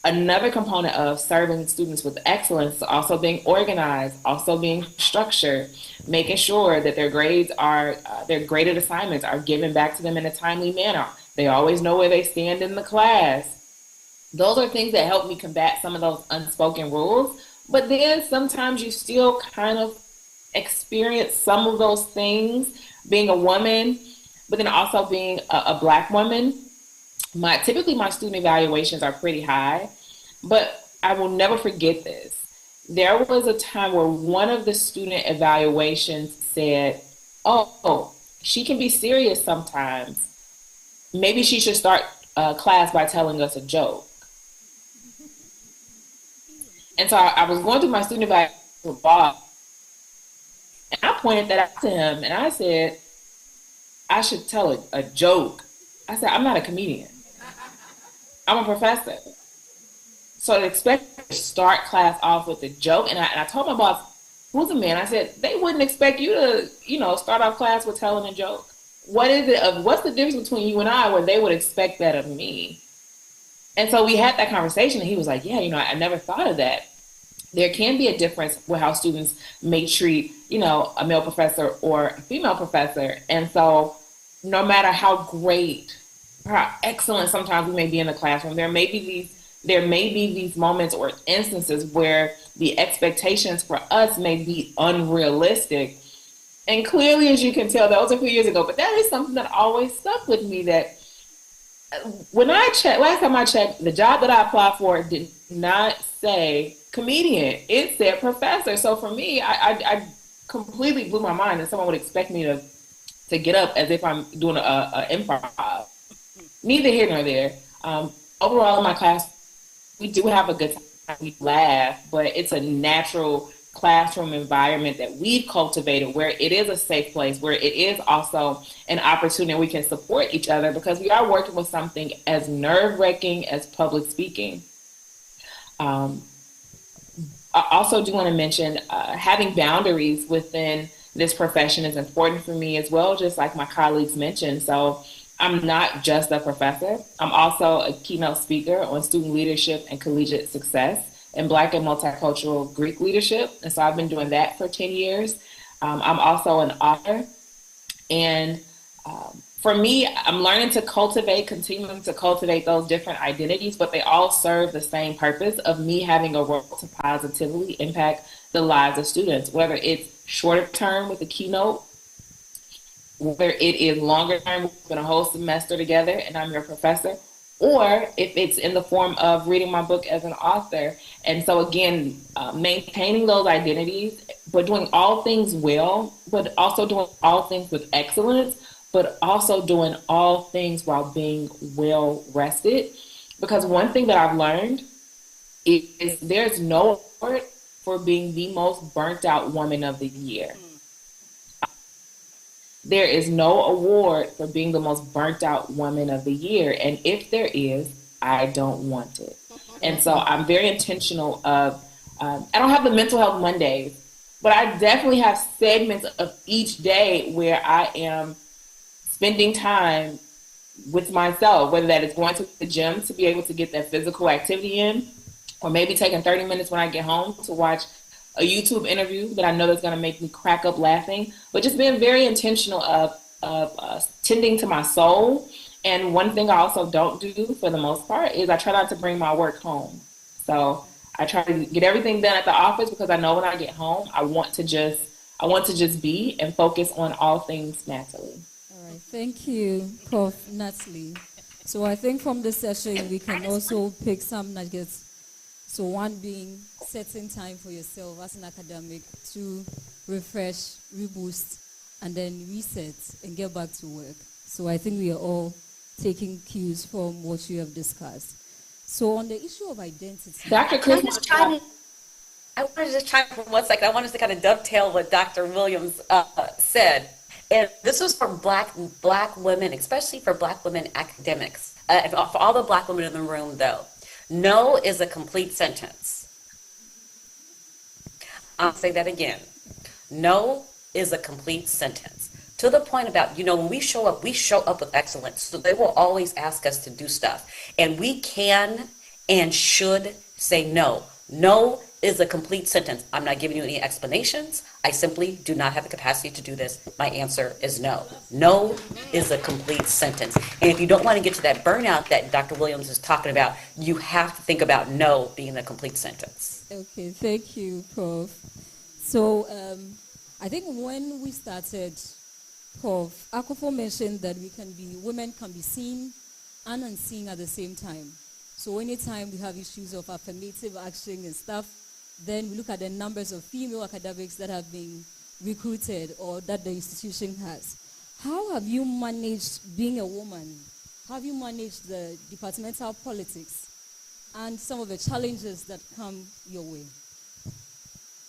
another component of serving students with excellence is also being organized, also being structured, making sure that their grades are, their graded assignments are given back to them in a timely manner. They always know where they stand in the class. Those are things that help me combat some of those unspoken rules. But then sometimes you still kind of experience some of those things, being a woman, but then also being a Black woman. Typically my student evaluations are pretty high, but I will never forget this. There was a time where one of the student evaluations said, oh, she can be serious sometimes. Maybe she should start class by telling us a joke. And so I was going through my student evaluation with Bob, and I pointed that out to him, and I said, I should tell a joke. I said, I'm not a comedian. I'm a professor. So to expect to start class off with a joke, and I told my boss, who's a man? I said, they wouldn't expect you to, start off class with telling a joke. What's the difference between you and I where they would expect that of me? And so we had that conversation, and he was like, yeah, I never thought of that. There can be a difference with how students may treat, a male professor or a female professor. And so no matter how great or how excellent sometimes we may be in the classroom, there may be these moments or instances where the expectations for us may be unrealistic. And clearly, as you can tell, that was a few years ago, but that is something that always stuck with me, that when last time I checked, the job that I applied for did not say comedian, it said professor. So for me, I completely blew my mind that someone would expect me to get up as if I'm doing a improv. Neither here nor there. Overall in my class, we do have a good time, we laugh, but it's a natural classroom environment that we've cultivated where it is a safe place, where it is also an opportunity we can support each other, because we are working with something as nerve-wracking as public speaking. I also do want to mention having boundaries within this profession is important for me as well, just like my colleagues mentioned. So I'm not just a professor. I'm also a keynote speaker on student leadership and collegiate success in Black and multicultural Greek leadership. And so I've been doing that for 10 years. I'm also an author. And for me, I'm learning to continuing to cultivate those different identities, but they all serve the same purpose of me having a role to positively impact the lives of students, whether it's shorter term with a keynote, whether it is longer term, we've been a whole semester together and I'm your professor, or if it's in the form of reading my book as an author. And so again, maintaining those identities, but doing all things well, but also doing all things with excellence, but also doing all things while being well rested. Because one thing that I've learned is there's no award for being the most burnt out woman of the year. There is no award for being the most burnt out woman of the year. And if there is, I don't want it. And so I'm very intentional of, I don't have the mental health Mondays, but I definitely have segments of each day where I am spending time with myself, whether that is going to the gym to be able to get that physical activity in, or maybe taking 30 minutes when I get home to watch a YouTube interview that I know that's going to make me crack up laughing, but just being very intentional of tending to my soul. And one thing I also don't do for the most part is I try not to bring my work home. So I try to get everything done at the office because I know when I get home, I want to just be and focus on all things Natalie. All right, thank you, Prof. Natalie. So I think from this session, we can also pick some nuggets. So one being setting time for yourself as an academic to refresh, reboost, and then reset and get back to work. So I think we are all taking cues from what you have discussed. So on the issue of identity, Dr. Chris, I want to just chime in for 1 second. I want us to kind of dovetail what Dr. Williams said. And this was for black women, especially for Black women academics. For all the Black women in the room, though, no is a complete sentence. I'll say that again. No is a complete sentence. To the point about, when we show up with excellence. So they will always ask us to do stuff. And we can and should say no. No is a complete sentence. I'm not giving you any explanations. I simply do not have the capacity to do this. My answer is no. No is a complete sentence. And if you don't want to get to that burnout that Dr. Williams is talking about, you have to think about no being a complete sentence. Okay, thank you, Prof. So I think when we started, Prof. Akufo mentioned that women can be seen and unseen at the same time. So anytime we have issues of affirmative action and stuff, then we look at the numbers of female academics that have been recruited or that the institution has. How have you managed being a woman? How have you managed the departmental politics and some of the challenges that come your way?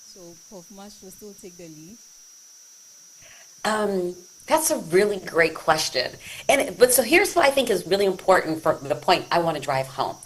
So Prof. Marsh will still take the lead. That's a really great question. But so here's what I think is really important for the point I want to drive home.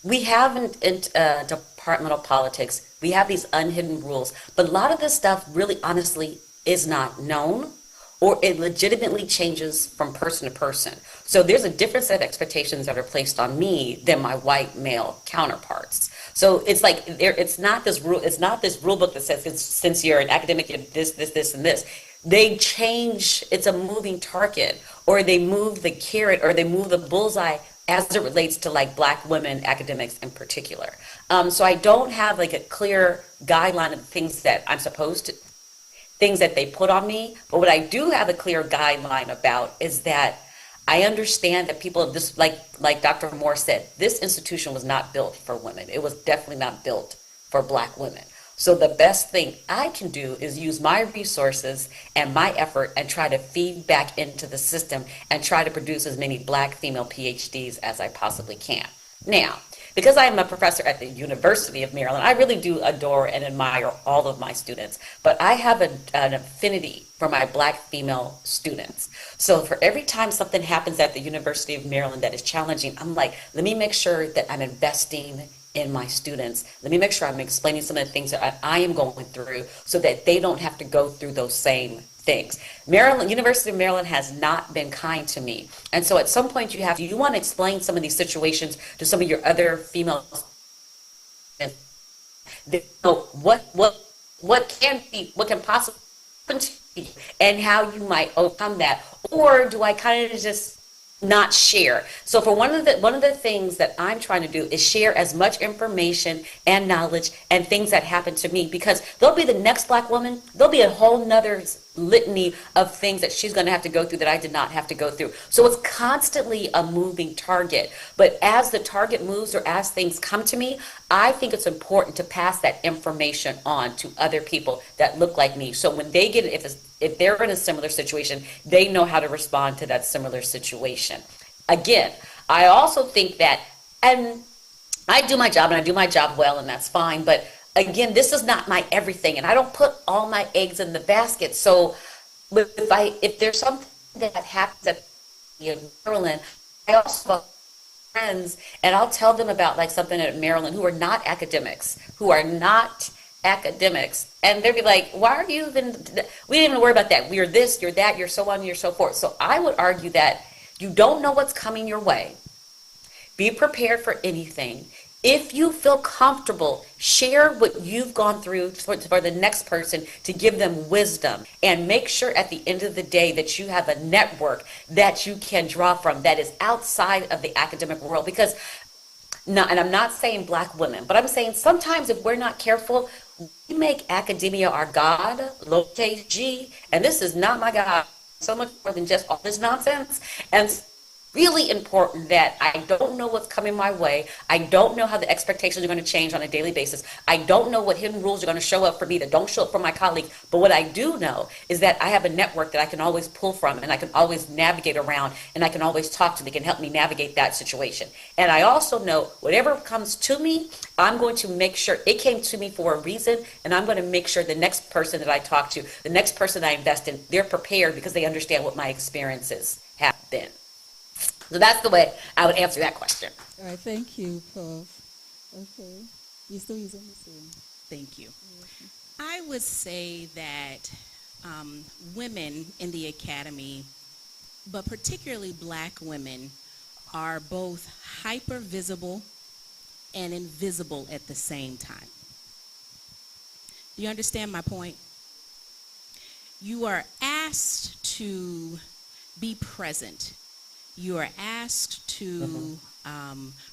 We have in departmental politics, we have these unhidden rules, but a lot of this stuff really honestly is not known or it legitimately changes from person to person. So there's a different set of expectations that are placed on me than my white male counterparts. So it's like it's not this rule book that says since you're an academic, you're this, and this. They change. It's a moving target, or they move the carrot, or they move the bullseye as it relates to like Black women academics in particular. So I don't have like a clear guideline of things that I'm supposed to, things that they put on me. But what I do have a clear guideline about is that I understand that people, this, like Dr. Moore said, this institution was not built for women. It was definitely not built for Black women. So the best thing I can do is use my resources and my effort and try to feed back into the system and try to produce as many Black female PhDs as I possibly can. Now, because I am a professor at the University of Maryland, I really do adore and admire all of my students, but I have an affinity for my Black female students. So for every time something happens at the University of Maryland that is challenging, I'm like, let me make sure that I'm investing in my students. Let me make sure I'm explaining some of the things that I am going through so that they don't have to go through those same things. Maryland, University of Maryland has not been kind to me. And so at some point you want to explain some of these situations to some of your other female students. What can possibly happen to you and how you might overcome that. Or do I kind of just not share? So for one of the things that I'm trying to do is share as much information and knowledge and things that happen to me, because there'll be the next Black woman, there'll be a whole nother litany of things that she's going to have to go through that I did not have to go through. So it's constantly a moving target. But as the target moves or as things come to me, I think it's important to pass that information on to other people that look like me. So when they get it, if they're in a similar situation, they know how to respond to that similar situation. Again, I also think that, and I do my job and I do my job well, and that's fine. But again, this is not my everything, and I don't put all my eggs in the basket. So if there's something that happens at Maryland, I also have friends, and I'll tell them about like something at Maryland who are not academics, and they'll be like, why are you even, we didn't even worry about that. You're this, you're that, you're so on, you're so forth. So I would argue that you don't know what's coming your way. Be prepared for anything. If you feel comfortable, share what you've gone through for the next person to give them wisdom, and make sure at the end of the day that you have a network that you can draw from that is outside of the academic world. Because, and I'm not saying Black women, but I'm saying sometimes if we're not careful, we make academia our God, lowercase g, and this is not my God. So much more than just all this nonsense. And really important that I don't know what's coming my way. I don't know how the expectations are going to change on a daily basis. I don't know what hidden rules are going to show up for me that don't show up for my colleagues. But what I do know is that I have a network that I can always pull from, and I can always navigate around, and I can always talk to. They can help me navigate that situation. And I also know whatever comes to me, I'm going to make sure it came to me for a reason, and I'm going to make sure the next person that I talk to, the next person I invest in, they're prepared because they understand what my experiences have been. So that's the way I would answer that question. All right, thank you, Prof. Okay, you still using the same? Thank you. I would say that women in the academy, but particularly Black women, are both hyper visible and invisible at the same time. Do you understand my point? You are asked to be present. You are asked to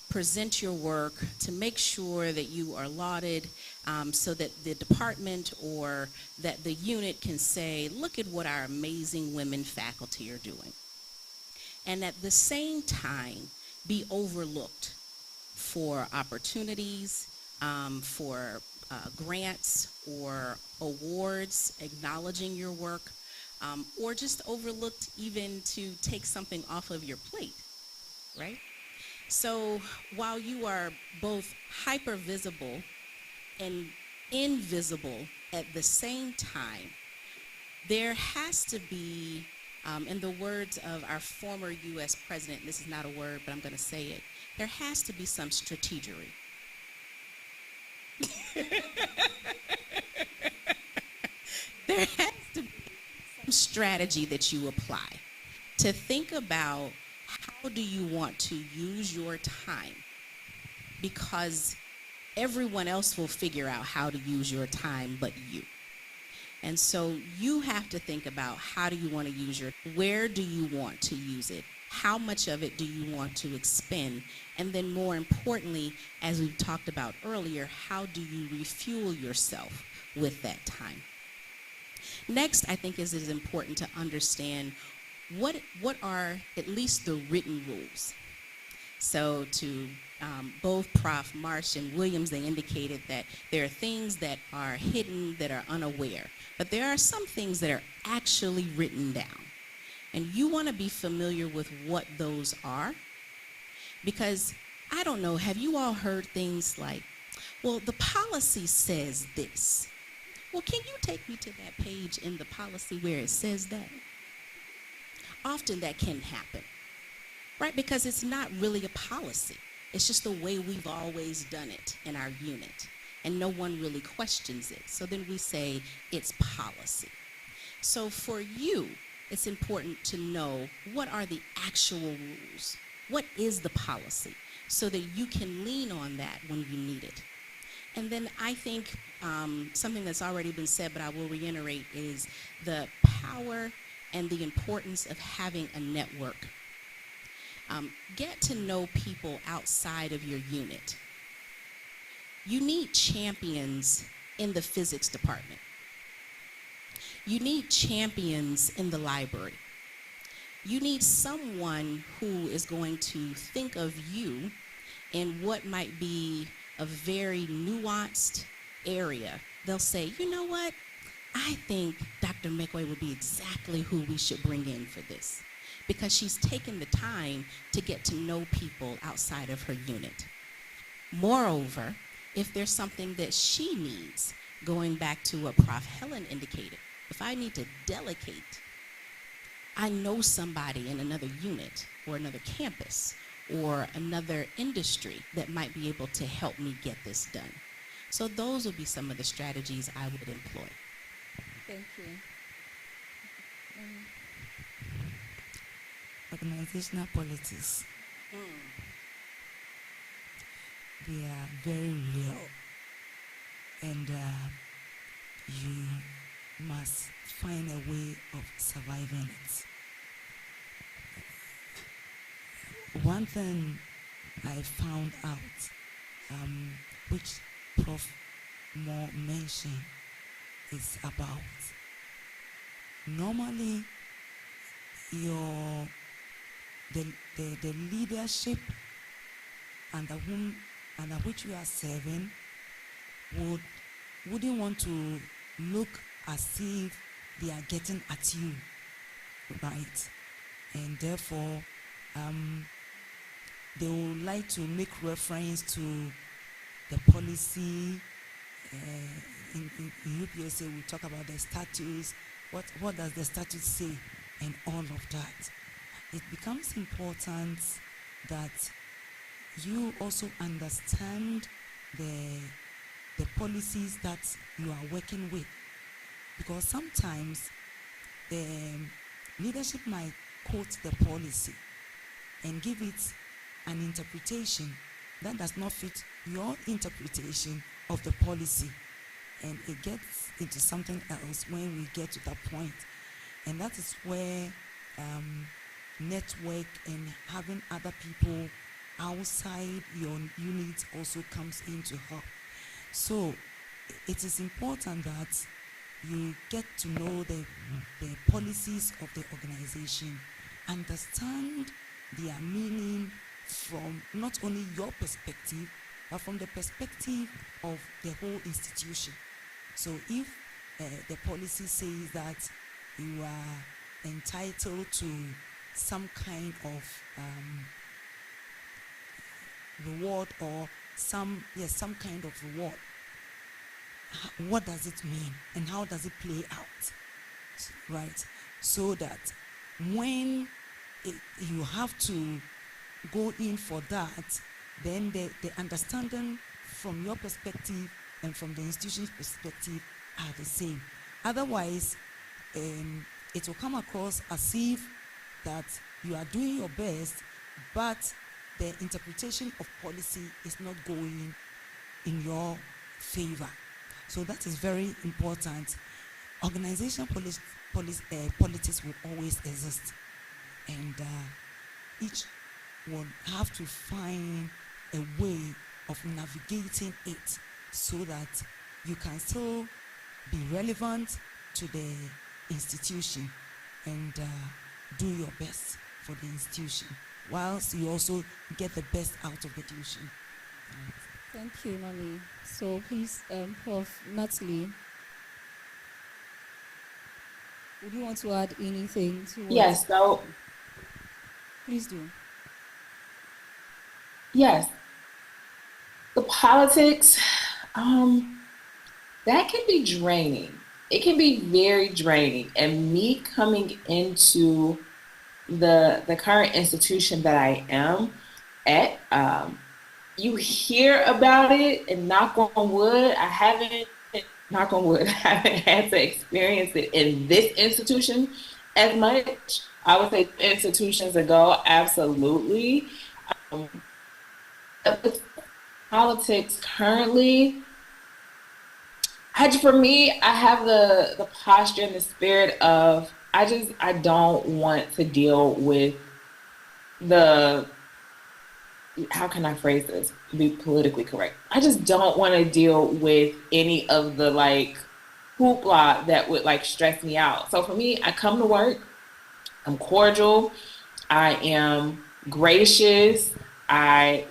present your work, to make sure that you are lauded, so that the department or that the unit can say, look at what our amazing women faculty are doing. And at the same time, be overlooked for opportunities, for grants or awards acknowledging your work. Or just overlooked even to take something off of your plate, right? So while you are both hyper visible and invisible at the same time, there has to be, in the words of our former U.S. president, this is not a word, but I'm going to say it, there has to be some strategery. There has to be some strategy that you apply to think about how do you want to use your time, because everyone else will figure out how to use your time but you. And so you have to think about how do you want to use where do you want to use it? How much of it do you want to expend? And then more importantly, as we've talked about earlier, how do you refuel yourself with that time? Next, I think it is important to understand what are at least the written rules. So to both Prof. Marsh and Williams, they indicated that there are things that are hidden, that are unaware. But there are some things that are actually written down. And you want to be familiar with what those are. Because, I don't know, have you all heard things like, well, the policy says this. Well, can you take me to that page in the policy where it says that? Often that can happen, right? Because it's not really a policy. It's just the way we've always done it in our unit, and no one really questions it. So then we say it's policy. So for you, it's important to know what are the actual rules. What is the policy so that you can lean on that when you need it? And then I think something that's already been said, but I will reiterate, is the power and the importance of having a network. Get to know people outside of your unit. You need champions in the physics department. You need champions in the library. You need someone who is going to think of you in what might be a very nuanced area. They'll say, you know what? I think Dr. McWay would be exactly who we should bring in for this, because she's taken the time to get to know people outside of her unit. Moreover, if there's something that she needs, going back to what Prof. Helen indicated, if I need to delegate, I know somebody in another unit or another campus or another industry that might be able to help me get this done. So those would be some of the strategies I would employ. Thank you. Organizational politics. They are very real, and you must find a way of surviving it. One thing I found out, which Prof. Moore mentioned, is about normally the leadership under which you are serving wouldn't want to look as if they are getting at you, right? And therefore, they would like to make reference to the policy. In UPSA, we talk about the statutes. What does the statute say, and all of that. It becomes important that you also understand the policies that you are working with, because sometimes the leadership might quote the policy and give it an interpretation that does not fit your interpretation of the policy, and it gets into something else when we get to that point. And that is where network and having other people outside your unit also comes into help. So it is important that you get to know the policies of the organization, understand their meaning from not only your perspective, but from the perspective of the whole institution. So if the policy says that you are entitled to some kind of reward, or some kind of reward, what does it mean and how does it play out, right? So that when you have to go in for that, then the understanding from your perspective and from the institution's perspective are the same. Otherwise, it will come across as if that you are doing your best, but the interpretation of policy is not going in your favor. So that is very important. Organization politics will always exist, and each will have to find a way of navigating it so that you can still be relevant to the institution and do your best for the institution, whilst you also get the best out of the tuition. Thank you, Mommy. So please, Prof. Natalie, would you want to add anything to what? Yes, so Please do. yes, the politics, that can be draining. It can be very draining. And me coming into the current institution that I am at, you hear about it, and knock on wood, I haven't had to experience it in this institution as much. I would say institutions ago, absolutely. With politics currently, for me, I have the posture and the spirit of I don't want to deal with how can I phrase this to be politically correct? I just don't want to deal with any of the hoopla that would stress me out. So for me, I come to work, I'm cordial, I am gracious, I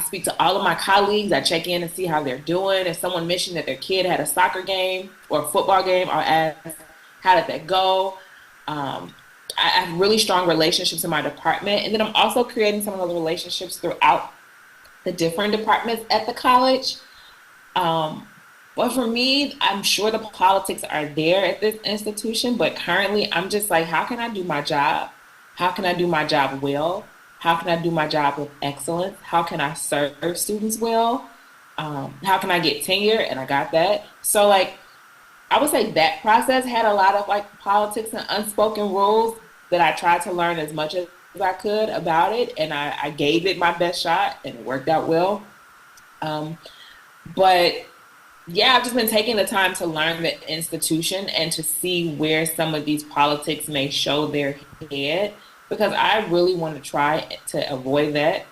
speak to all of my colleagues, I check in and see how they're doing. If someone mentioned that their kid had a soccer game or a football game, I'll ask, how did that go? I have really strong relationships in my department. And then I'm also creating some of those relationships throughout the different departments at the college. But for me, I'm sure the politics are there at this institution, but currently I'm just how can I do my job? How can I do my job well? How can I do my job with excellence? How can I serve students well? How can I get tenure? And I got that. So I would say that process had a lot of politics and unspoken rules that I tried to learn as much as I could about it. And I gave it my best shot and it worked out well. But yeah, I've just been taking the time to learn the institution and to see where some of these politics may show their head, because I really want to try to avoid that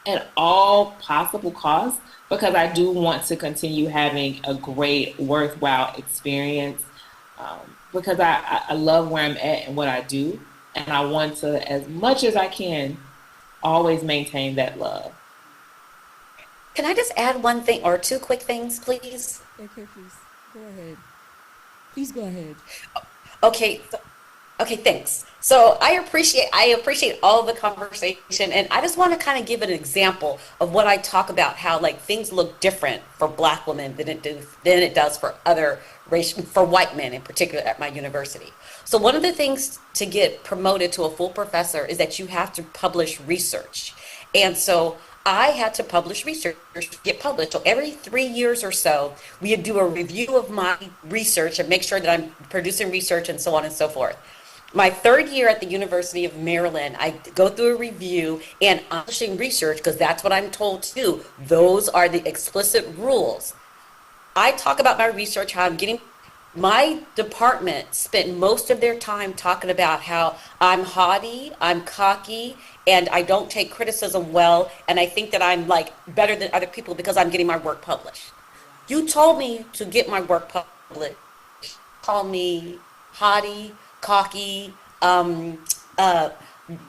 at all possible costs, because I do want to continue having a great, worthwhile experience, because I love where I'm at and what I do, and I want to, as much as I can, always maintain that love. Can I just add one thing or two quick things, please? Okay, please. Go ahead. Please go ahead. Okay. Okay, thanks. So I appreciate all the conversation, and I just want to kind of give an example of what I talk about, how things look different for Black women than it does for other for white men in particular at my university. So one of the things to get promoted to a full professor is that you have to publish research, and so I had to publish research, get published. So every 3 years or so, we would do a review of my research and make sure that I'm producing research and so on and so forth. My third year at the University of Maryland, I go through a review and publishing research, because that's what I'm told to do. Those are the explicit rules. I talk about my research, how I'm getting. My department spent most of their time talking about how I'm haughty, I'm cocky, and I don't take criticism well, and I think that I'm better than other people because I'm getting my work published. You told me to get my work published. Call me haughty, cocky,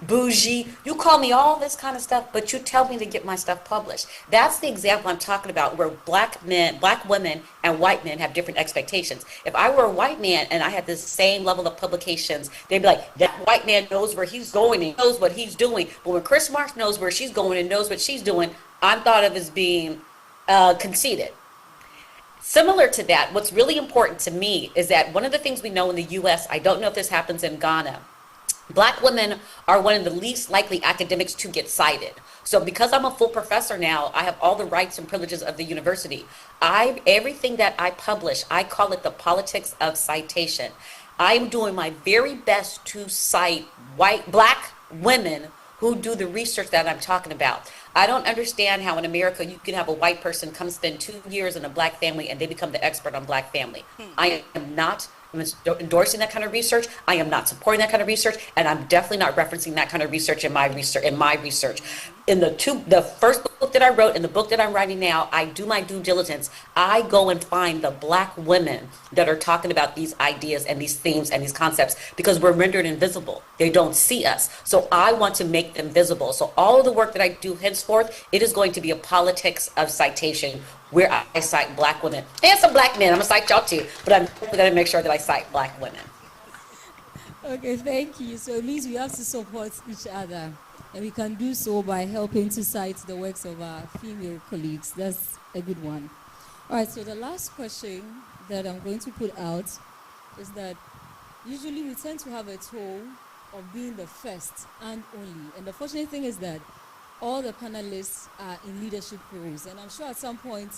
bougie. You call me all this kind of stuff, but you tell me to get my stuff published. That's the example I'm talking about, where Black women and white men have different expectations. If I were a white man and I had the same level of publications, they'd be like, that white man knows where he's going and knows what he's doing. But when Chris Marks knows where she's going and knows what she's doing, I'm thought of as being conceited. Similar to that, what's really important to me is that one of the things we know in the US, I don't know if this happens in Ghana, Black women are one of the least likely academics to get cited. So because I'm a full professor now, I have all the rights and privileges of the university. Everything that I publish, I call it the politics of citation. I'm doing my very best to cite black women who do the research that I'm talking about. I don't understand how in America you can have a white person come spend 2 years in a black family and they become the expert on black family. I am not endorsing that kind of research. I am not supporting that kind of research, and I'm definitely not referencing that kind of research in my research. In the first book that I wrote and the book that I'm writing now, I do my due diligence. I go and find the black women that are talking about these ideas and these themes and these concepts, because we're rendered invisible. They don't see us. So I want to make them visible. So all of the work that I do henceforth, it is going to be a politics of citation, where I cite black women and some black men. I'm gonna cite y'all too, but I'm going to make sure that I cite black women. Okay, thank you. So it means we have to support each other, and we can do so by helping to cite the works of our female colleagues. That's a good one. All right, so the last question that I'm going to put out is that usually we tend to have a toll of being the first and only. And the fortunate thing is that all the panelists are in leadership roles. And I'm sure at some point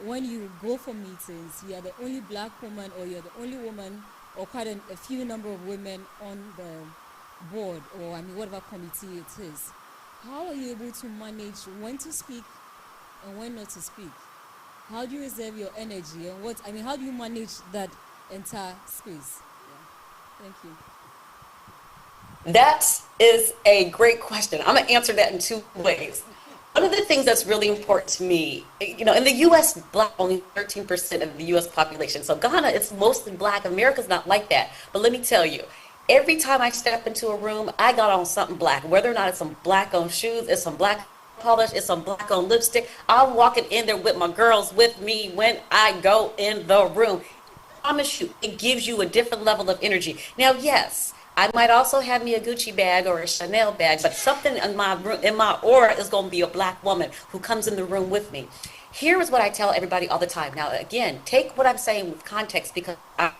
when you go for meetings, you are the only black woman, or you're the only woman, or quite a few number of women on the board, or whatever committee it is. How are you able to manage when to speak and when not to speak? How do you reserve your energy, and how do you manage that entire space? Yeah. Thank you. That is a great question. I'm going to answer that in two ways. One of the things that's really important to me, in the U.S., black only 13% of the U.S. population. So Ghana, it's mostly black. America's not like that. But let me tell you, every time I step into a room, I got on something black. Whether or not it's some black-owned shoes, it's some black polish, it's some black-owned lipstick. I'm walking in there with my girls with me when I go in the room. I promise you, it gives you a different level of energy. Now, yes, I might also have me a Gucci bag or a Chanel bag, but something in my aura is going to be a black woman who comes in the room with me. Here is what I tell everybody all the time. Now, again, take what I'm saying with context, because I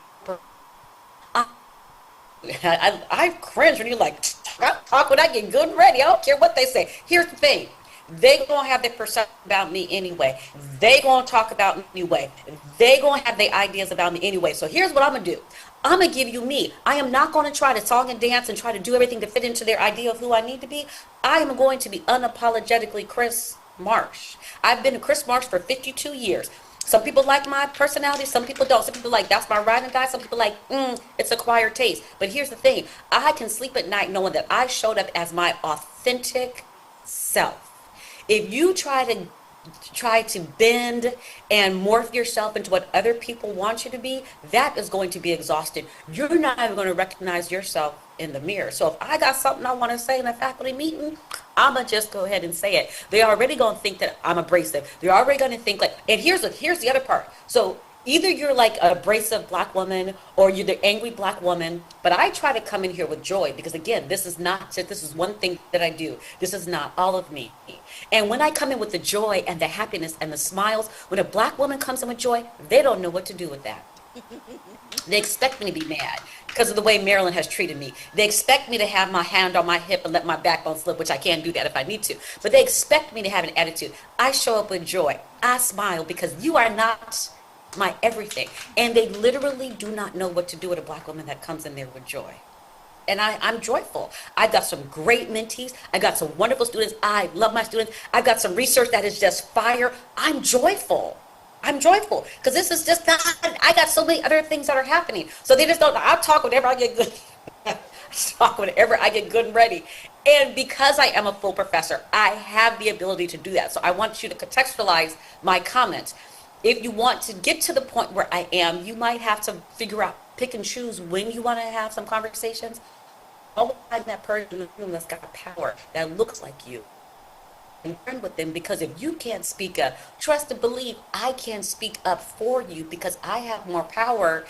cringe when you're like, talk when I get good and ready. I don't care what they say. Here's the thing. They gonna have their perception about me anyway. They gonna talk about me anyway. They gonna have their ideas about me anyway. So here's what I'm gonna do. I'm gonna give you me. I am not gonna try to song and dance and try to do everything to fit into their idea of who I need to be. I am going to be unapologetically Chris Marsh. I've been Chris Marsh for 52 years. Some people like my personality, some people don't. Some people like, that's my ride and die. Some people like, it's acquired taste. But here's the thing. I can sleep at night knowing that I showed up as my authentic self. If you try to bend and morph yourself into what other people want you to be, that is going to be exhausted. You're not even going to recognize yourself in the mirror. So if I got something I want to say in a faculty meeting, I'm going to just go ahead and say it. They're already going to think that I'm abrasive. They're already going to think like, and here's the other part. So either you're like an abrasive black woman or you're the angry black woman, but I try to come in here with joy, because again, this is one thing that I do. This is not all of me. And when I come in with the joy and the happiness and the smiles, when a black woman comes in with joy, they don't know what to do with that. They expect me to be mad because of the way Maryland has treated me. They expect me to have my hand on my hip and let my backbone slip, which I can do that if I need to. But they expect me to have an attitude. I show up with joy. I smile because you are not my everything. And they literally do not know what to do with a black woman that comes in there with joy. And I'm joyful. I've got some great mentees. I got some wonderful students. I love my students. I've got some research that is just fire. I'm joyful. Because this is just not, I got so many other things that are happening. So they just don't, I'll talk whenever I get good. Talk whenever I get good and ready. And because I am a full professor, I have the ability to do that. So I want you to contextualize my comments. If you want to get to the point where I am, you might have to figure out, pick and choose when you want to have some conversations. Always find that person in the room that's got power, that looks like you. And friend with them, because if you can't speak up, trust and believe I can speak up for you because I have more power.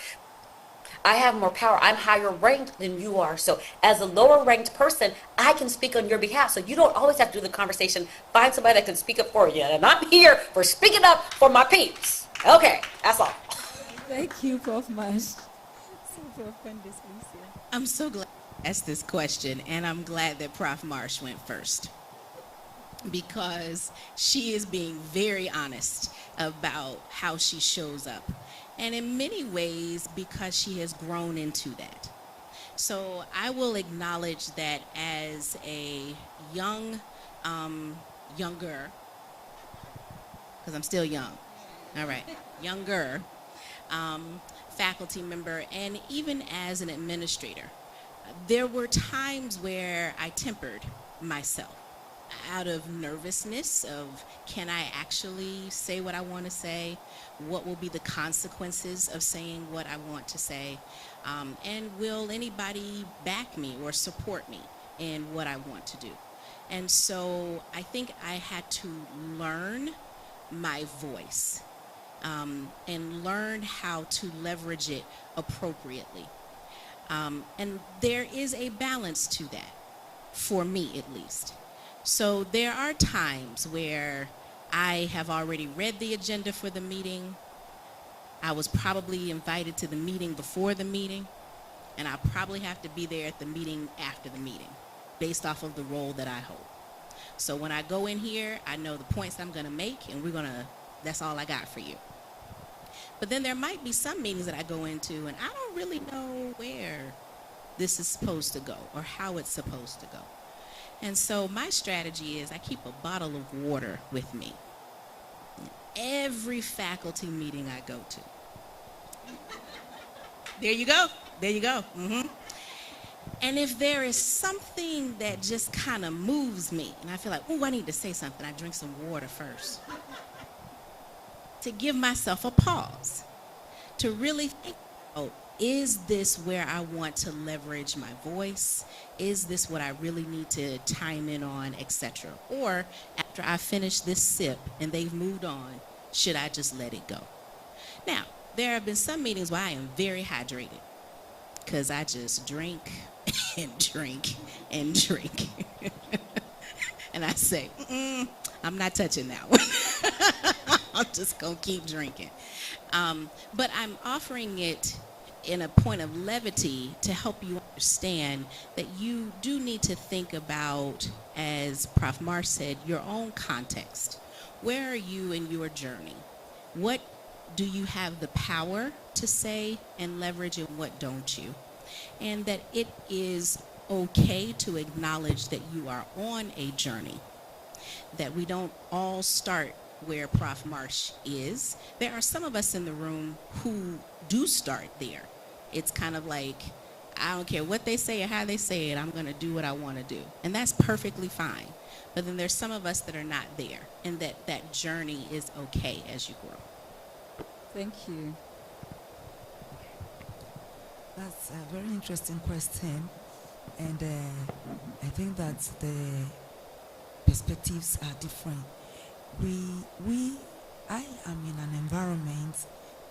I'm higher ranked than you are. So as a lower ranked person, I can speak on your behalf. So you don't always have to do the conversation. Find somebody that can speak up for you. And I'm here for speaking up for my peeps. Okay, that's all. Thank you, Prof. Marsh. I'm so glad you asked this question, and I'm glad that Prof. Marsh went first, because she is being very honest about how she shows up. and in many ways because she has grown into that. So I will acknowledge that as a younger, because I'm still young, all right, younger faculty member, and even as an administrator, there were times where I tempered myself out of nervousness of, can I actually say what I want to say? What will be the consequences of saying what I want to say? And will anybody back me or support me in what I want to do? And so I think I had to learn my voice and learn how to leverage it appropriately. And there is a balance to that, for me at least. So there are times where I have already read the agenda for the meeting. I was probably invited to the meeting before the meeting, and I probably have to be there at the meeting after the meeting, based off of the role that I hold. So when I go in here, I know the points I'm gonna make, and that's all I got for you. But then there might be some meetings that I go into, and I don't really know where this is supposed to go or how it's supposed to go. And so my strategy is I keep a bottle of water with me every faculty meeting I go to. There you go. There you go. Mm-hmm. And if there is something that just kind of moves me, and I feel like, oh, I need to say something, I drink some water first. To give myself a pause, to really think, oh, is this where I want to leverage my voice? Is this what I really need to chime in on, etc.? Or after I finish this sip and they've moved on, should I just let it go? Now, there have been some meetings where I am very hydrated because I just drink and drink and drink. And I say, I'm not touching that one. I'm just going to keep drinking. But I'm offering it in a point of levity to help you understand that you do need to think about, as Prof. Marsh said, your own context. Where are you in your journey? What do you have the power to say and leverage, and what don't you? And that it is okay to acknowledge that you are on a journey, that we don't all start where Prof. Marsh is. There are some of us in the room who do start there. It's kind of like, I don't care what they say or how they say it, I'm going to do what I want to do. And that's perfectly fine. But then there's some of us that are not there, and that journey is okay as you grow. Thank you. That's a very interesting question. And I think that the perspectives are different. I am in an environment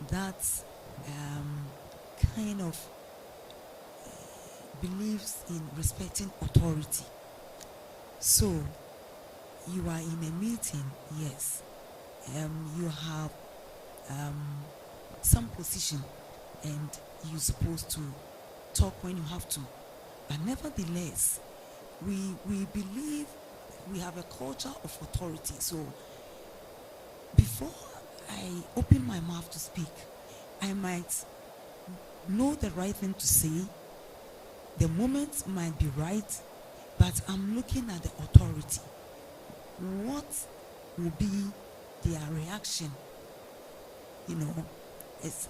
that kind of believes in respecting authority. So you are in a meeting, yes. You have some position and you're supposed to talk when you have to. But nevertheless, we believe we have a culture of authority. So before I open my mouth to speak, I might know the right thing to say. The moment might be right, but I'm looking at the authority. What will be their reaction? You know, it's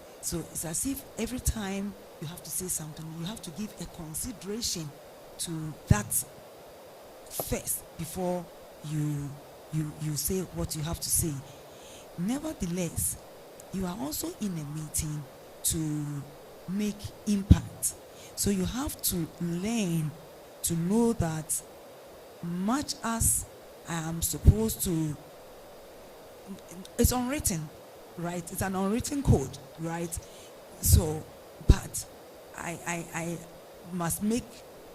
as if every time you have to say something, you have to give a consideration to that first before you say what you have to say. Nevertheless, you are also in a meeting to make impact. So you have to learn to know that much as I am supposed to, it's unwritten, right? It's an unwritten code, right? So, but I must make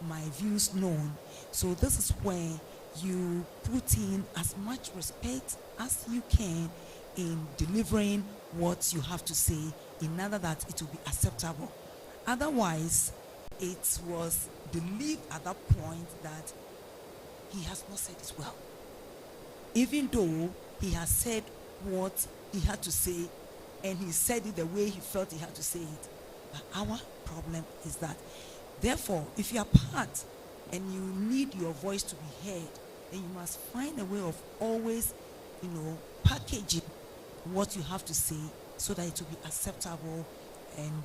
my views known. So this is where you put in as much respect as you can in delivering what you have to say in order that it will be acceptable. Otherwise, it was believed at that point that he has not said it well. Even though he has said what he had to say and he said it the way he felt he had to say it. But our problem is that, therefore, if you are part and you need your voice to be heard, then you must find a way of always, packaging what you have to say so that it will be acceptable and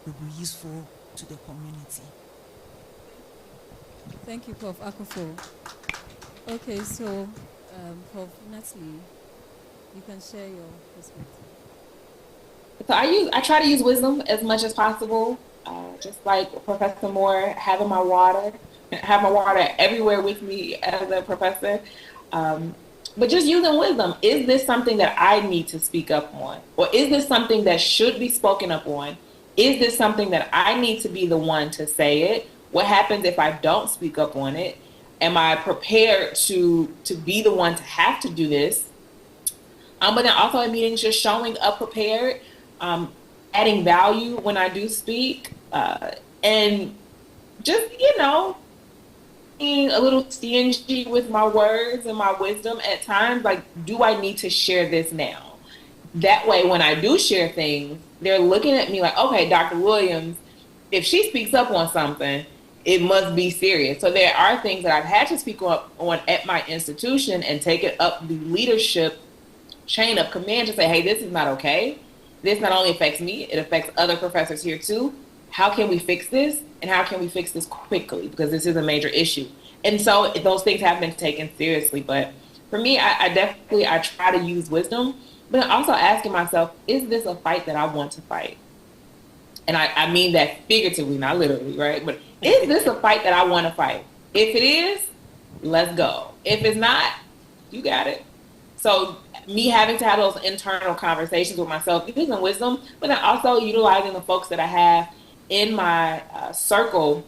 will be useful to the community. Thank you, Prof. Akufo. Okay, so Prof. Natalie, you can share your perspective. So I try to use wisdom as much as possible. Just like Professor Moore, have my water everywhere with me as a professor. But just using wisdom. Is this something that I need to speak up on? Or is this something that should be spoken up on? Is this something that I need to be the one to say it? What happens if I don't speak up on it? Am I prepared to be the one to have to do this? But then also in meetings, just showing up prepared, adding value when I do speak, and just, being a little stingy with my words and my wisdom at times. Like, do I need to share this now? That way, when I do share things, they're looking at me like, okay, Dr. Williams, if she speaks up on something, it must be serious. So there are things that I've had to speak up on at my institution and take it up the leadership chain of command to say, hey, this is not okay. This not only affects me, it affects other professors here too. How can we fix this? And how can we fix this quickly? Because this is a major issue. And so those things have been taken seriously. But for me, I definitely try to use wisdom, but also asking myself, is this a fight that I want to fight? And I mean that figuratively, not literally, right? But is this a fight that I want to fight? If it is, let's go. If it's not, you got it. So me having to have those internal conversations with myself, using wisdom, but then also utilizing the folks that I have in my circle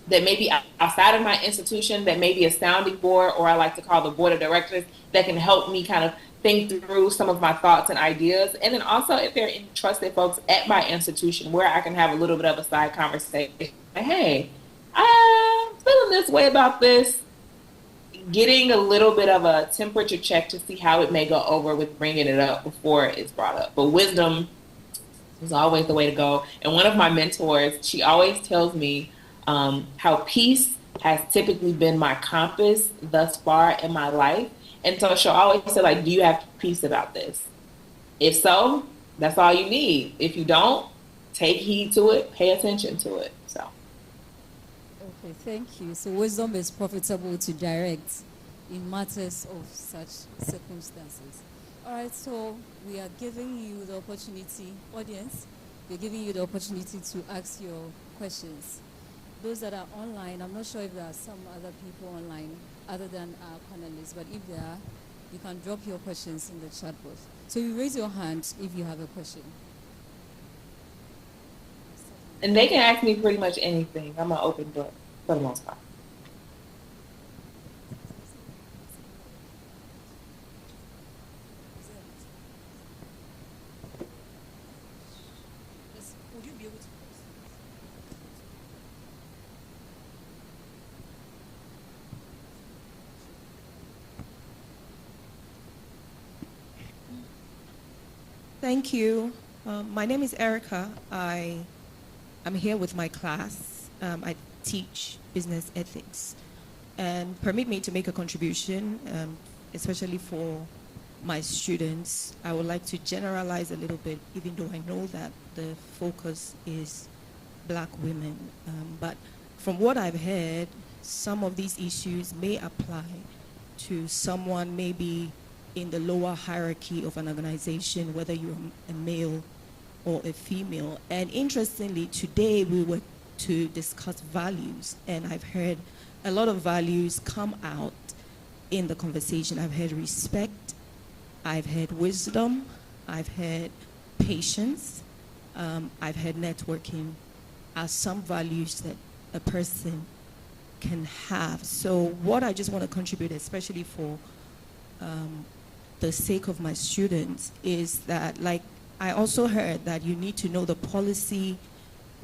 that may be outside of my institution, that may be a sounding board, or I like to call the board of directors, that can help me kind of think through some of my thoughts and ideas. And then also if there are any trusted folks at my institution where I can have a little bit of a side conversation. Hey, I'm feeling this way about this. Getting a little bit of a temperature check to see how it may go over with bringing it up before it's brought up. But wisdom is always the way to go. And one of my mentors, she always tells me how peace has typically been my compass thus far in my life. And so she'll always say, like, do you have peace about this? If so, that's all you need. If you don't, take heed to it, pay attention to it. So. Okay, thank you. So wisdom is profitable to direct in matters of such circumstances. All right, so we are giving you the opportunity, audience, we're giving you the opportunity to ask your questions. Those that are online, I'm not sure if there are some other people online other than our panelists, but if there are, you can drop your questions in the chat box. So you raise your hand if you have a question. And they can ask me pretty much anything. I'm an open book for the most part. Thank you. My name is Erica. I'm here with my class. I teach business ethics. And permit me to make a contribution, especially for my students. I would like to generalize a little bit, even though I know that the focus is Black women. But from what I've heard, some of these issues may apply to someone maybe in the lower hierarchy of an organization, whether you're a male or a female. And interestingly, today we were to discuss values, and I've heard a lot of values come out in the conversation. I've heard respect, I've heard wisdom, I've heard patience, I've heard networking as some values that a person can have. So what I just want to contribute, especially for the sake of my students, is that, like, I also heard that you need to know the policy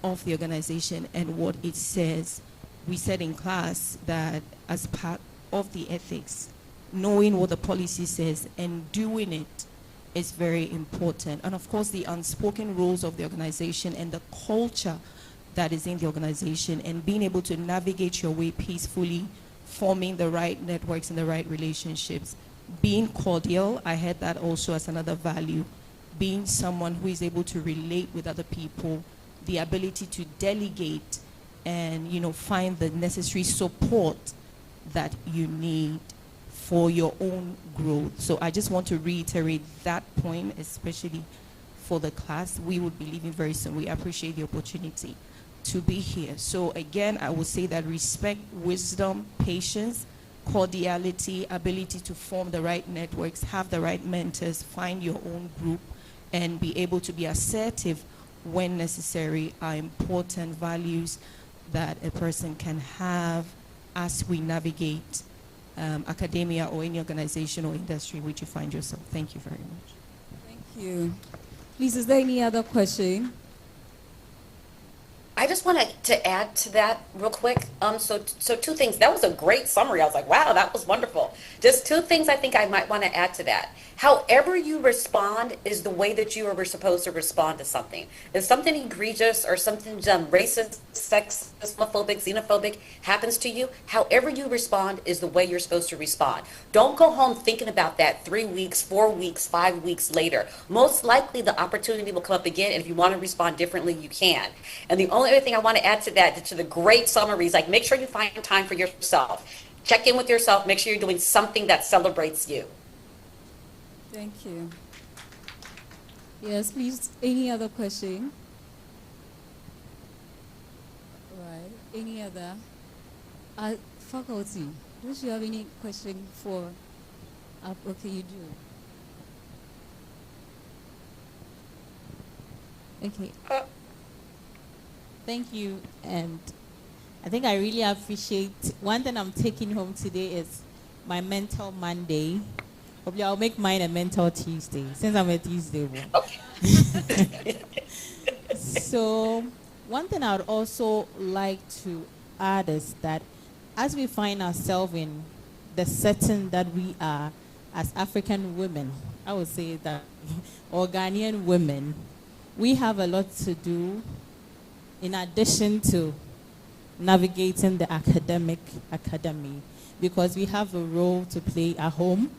of the organization and what it says. We said in class that as part of the ethics, knowing what the policy says and doing it is very important. And of course, the unspoken rules of the organization and the culture that is in the organization, and being able to navigate your way peacefully, forming the right networks and the right relationships. Being cordial, I had that also as another value. Being someone who is able to relate with other people, the ability to delegate and, you know, find the necessary support that you need for your own growth. So I just want to reiterate that point, especially for the class. We would be leaving very soon. We appreciate the opportunity to be here. So again, I would say that respect, wisdom, patience, cordiality, ability to form the right networks, have the right mentors, find your own group, and be able to be assertive when necessary are important values that a person can have as we navigate academia or any organization or industry in which you find yourself. Thank you very much. Thank you. Please, is there any other question? I just wanted to add to that real quick. So two things. That was a great summary. I was like, wow, that was wonderful. Just two things I think I might want to add to that. However you respond is the way that you are supposed to respond to something. If something egregious or something racist, sexist, homophobic, xenophobic happens to you, however you respond is the way you're supposed to respond. Don't go home thinking about that 3 weeks, 4 weeks, 5 weeks later. Most likely the opportunity will come up again, and if you want to respond differently, you can. And the only other thing I want to add to that, to the great summaries, like make sure you find time for yourself. Check in with yourself. Make sure you're doing something that celebrates you. Thank you. Yes, please. Any other question? Right. Any other? Faculty, don't you have any question for? Okay, you do. Okay. Thank you. And I think I really appreciate, one thing I'm taking home today is my mental Monday. Hopefully I'll make mine a mental Tuesday, since I'm a Tuesday one. Okay. So one thing I would also like to add is that as we find ourselves in the setting that we are as African women, I would say that, or Ghanaian women, we have a lot to do in addition to navigating the academy, because we have a role to play at home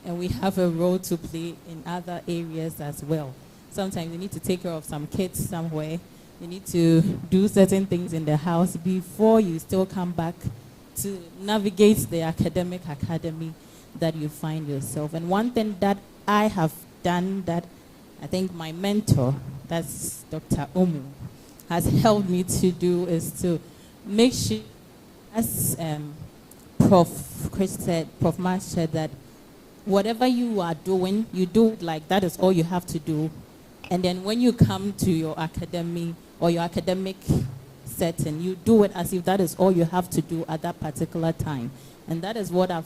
and we have a role to play in other areas as well. Sometimes you need to take care of some kids somewhere. You need to do certain things in the house before you still come back to navigate the academy that you find yourself. And one thing that I have done that I think my mentor, that's Dr. Omu, has helped me to do is to make sure, as Prof. Chris said, Prof. Marsh said, that whatever you are doing, you do it like that is all you have to do. And then when you come to your academy or your academic setting, you do it as if that is all you have to do at that particular time. And that is what I've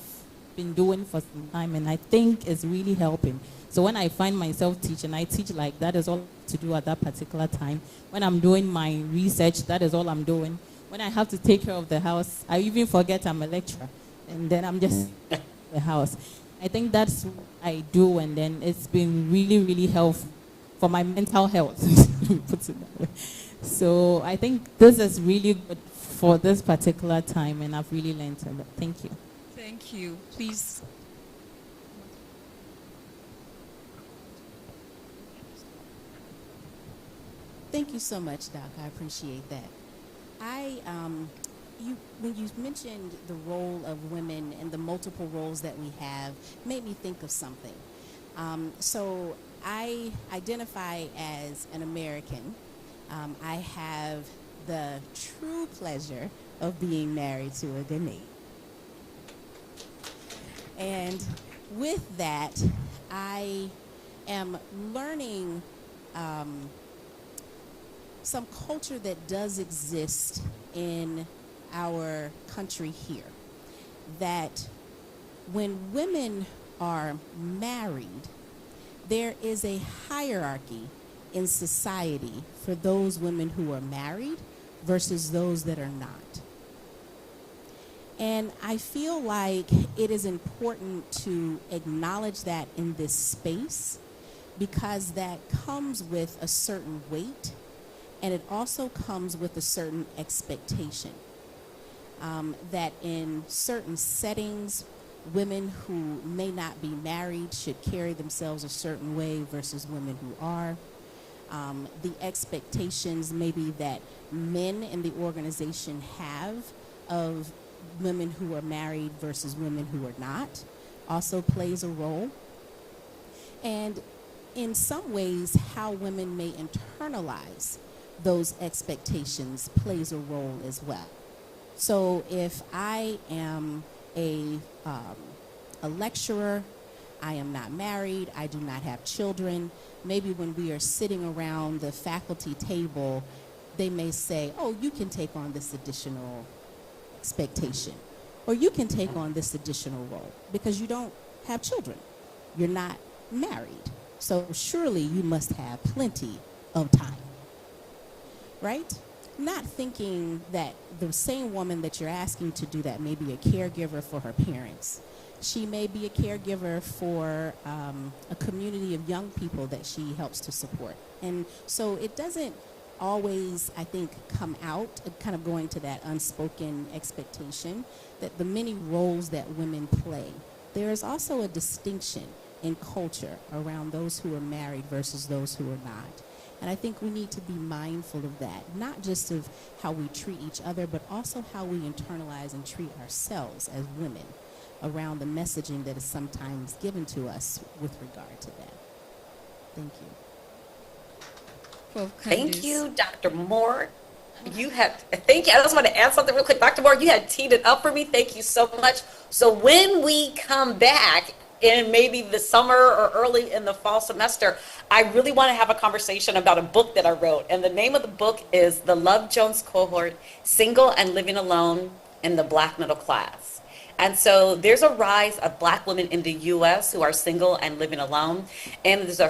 been doing for some time, and I think it's really helping. So when I find myself teaching, I teach like that is all to do at that particular time. When I'm doing my research, that is all I'm doing. When I have to take care of the house, I even forget I'm a lecturer, and then I'm just the house. I think that's what I do, and then it's been really, really helpful for my mental health, put it that way. So I think this is really good for this particular time, and I've really learned a lot. Thank you. Thank you. Please. Thank you so much, Doc. I appreciate that. When you mentioned the role of women and the multiple roles that we have, made me think of something. So I identify as an American. I have the true pleasure of being married to a Ghanaian. And with that, I am learning some culture that does exist in our country here. That when women are married, there is a hierarchy in society for those women who are married versus those that are not. And I feel like it is important to acknowledge that in this space, because that comes with a certain weight, and it also comes with a certain expectation. That in certain settings, women who may not be married should carry themselves a certain way versus women who are. The expectations maybe that men in the organization have of women who are married versus women who are not also plays a role. And in some ways, how women may internalize those expectations plays a role as well. So if I am a lecturer, I am not married, I do not have children, maybe when we are sitting around the faculty table, they may say, oh, you can take on this additional expectation, or you can take on this additional role because you don't have children, you're not married, so surely you must have plenty of time, right? Not thinking that the same woman that you're asking to do that may be a caregiver for her parents. She may be a caregiver for a community of young people that she helps to support. And so it doesn't always, I think, come out, kind of going to that unspoken expectation that the many roles that women play, there is also a distinction in culture around those who are married versus those who are not. And I think we need to be mindful of that, not just of how we treat each other, but also how we internalize and treat ourselves as women around the messaging that is sometimes given to us with regard to that. Thank you. Well, Thank you, Dr. Moore. Thank you. I just want to add something real quick. Dr. Moore, you had teed it up for me. Thank you so much. So when we come back in maybe the summer or early in the fall semester, I really want to have a conversation about a book that I wrote. And the name of the book is The Love Jones Cohort, Single and Living Alone in the Black Middle Class. And so there's a rise of Black women in the U.S. who are single and living alone. And there's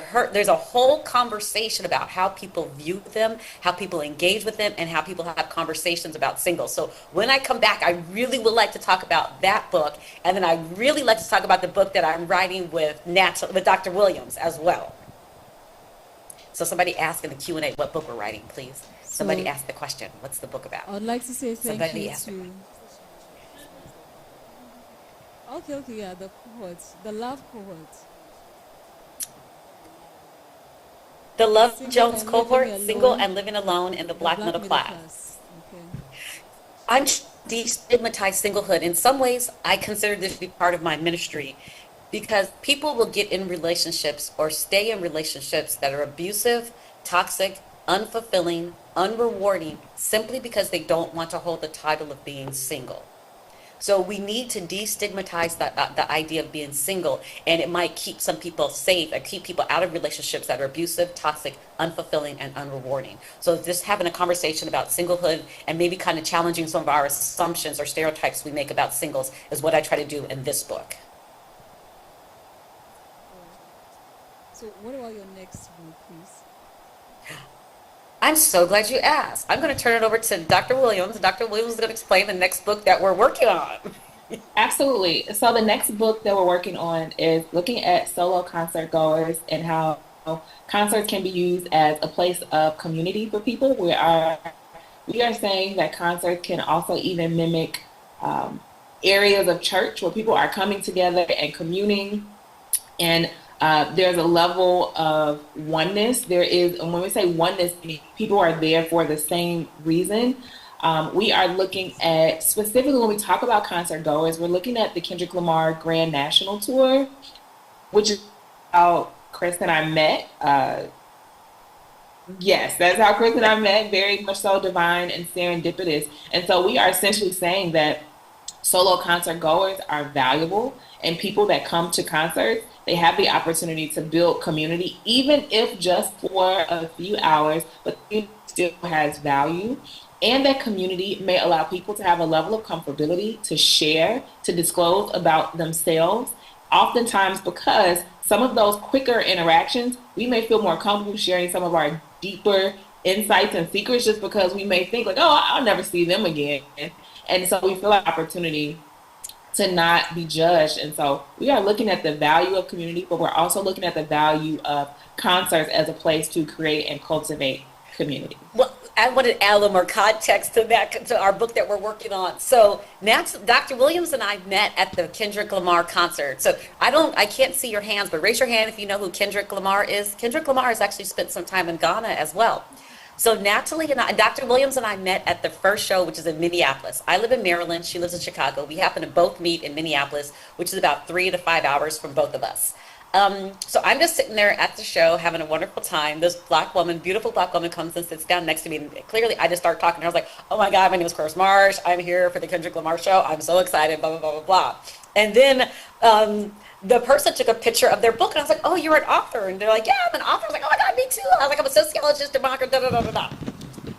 a whole conversation about how people view them, how people engage with them, and how people have conversations about singles. So when I come back, I really would like to talk about that book. And then I really like to talk about the book that I'm writing with Dr. Williams as well. So somebody ask in the Q&A what book we're writing, please. Somebody ask the question, what's the book about? I would like to say thank Somebody you ask to... Okay, yeah, the cohorts, the love cohorts. The Love Single Jones and Cohort, Living Single Alone and Living Alone in the Black Middle Class. Okay. I'm destigmatized singlehood. In some ways, I consider this to be part of my ministry because people will get in relationships or stay in relationships that are abusive, toxic, unfulfilling, unrewarding, simply because they don't want to hold the title of being single. So we need to destigmatize the idea of being single, and it might keep some people safe and keep people out of relationships that are abusive, toxic, unfulfilling, and unrewarding. So just having a conversation about singlehood and maybe kind of challenging some of our assumptions or stereotypes we make about singles is what I try to do in this book. So what about your next book, please? I'm so glad you asked. I'm going to turn it over to Dr. Williams. Dr. Williams is going to explain the next book that we're working on. Absolutely. So the next book that we're working on is looking at solo concert goers and how concerts can be used as a place of community for people. We are saying that concerts can also even mimic areas of church where people are coming together and communing, and there's a level of oneness. There is, and when we say oneness, people are there for the same reason. We are looking at, specifically when we talk about concert goers, we're looking at the Kendrick Lamar Grand National Tour, which is how Chris and I met. Yes, that's how Chris and I met, very much so divine and serendipitous. And so we are essentially saying that solo concert goers are valuable, and people that come to concerts, they have the opportunity to build community, even if just for a few hours, but it still has value. And that community may allow people to have a level of comfortability to share, to disclose about themselves, oftentimes because some of those quicker interactions, we may feel more comfortable sharing some of our deeper insights and secrets just because we may think like, oh, I'll never see them again. And so we feel an opportunity to not be judged. And so we are looking at the value of community, but we're also looking at the value of concerts as a place to create and cultivate community. Well, I want to add a little more context to that, to our book that we're working on. So Dr. Williams and I met at the Kendrick Lamar concert. So I can't see your hands, but raise your hand if you know who Kendrick Lamar is. Kendrick Lamar has actually spent some time in Ghana as well. So Natalie and Dr. Williams and I met at the first show, which is in Minneapolis. I live in Maryland. She lives in Chicago. We happen to both meet in Minneapolis, which is about 3 to 5 hours from both of us. So I'm just sitting there at the show having a wonderful time. This black woman, beautiful black woman, comes and sits down next to me. And clearly, I just start talking. I was like, oh my God, my name is Chris Marsh. I'm here for the Kendrick Lamar show. I'm so excited, blah, blah, blah, blah, blah. And then the person took a picture of their book. And I was like, oh, you're an author. And they're like, yeah, I'm an author. I was like, oh my God, me too. I was like, I'm a sociologist, a marketer, da, da, da, da, da.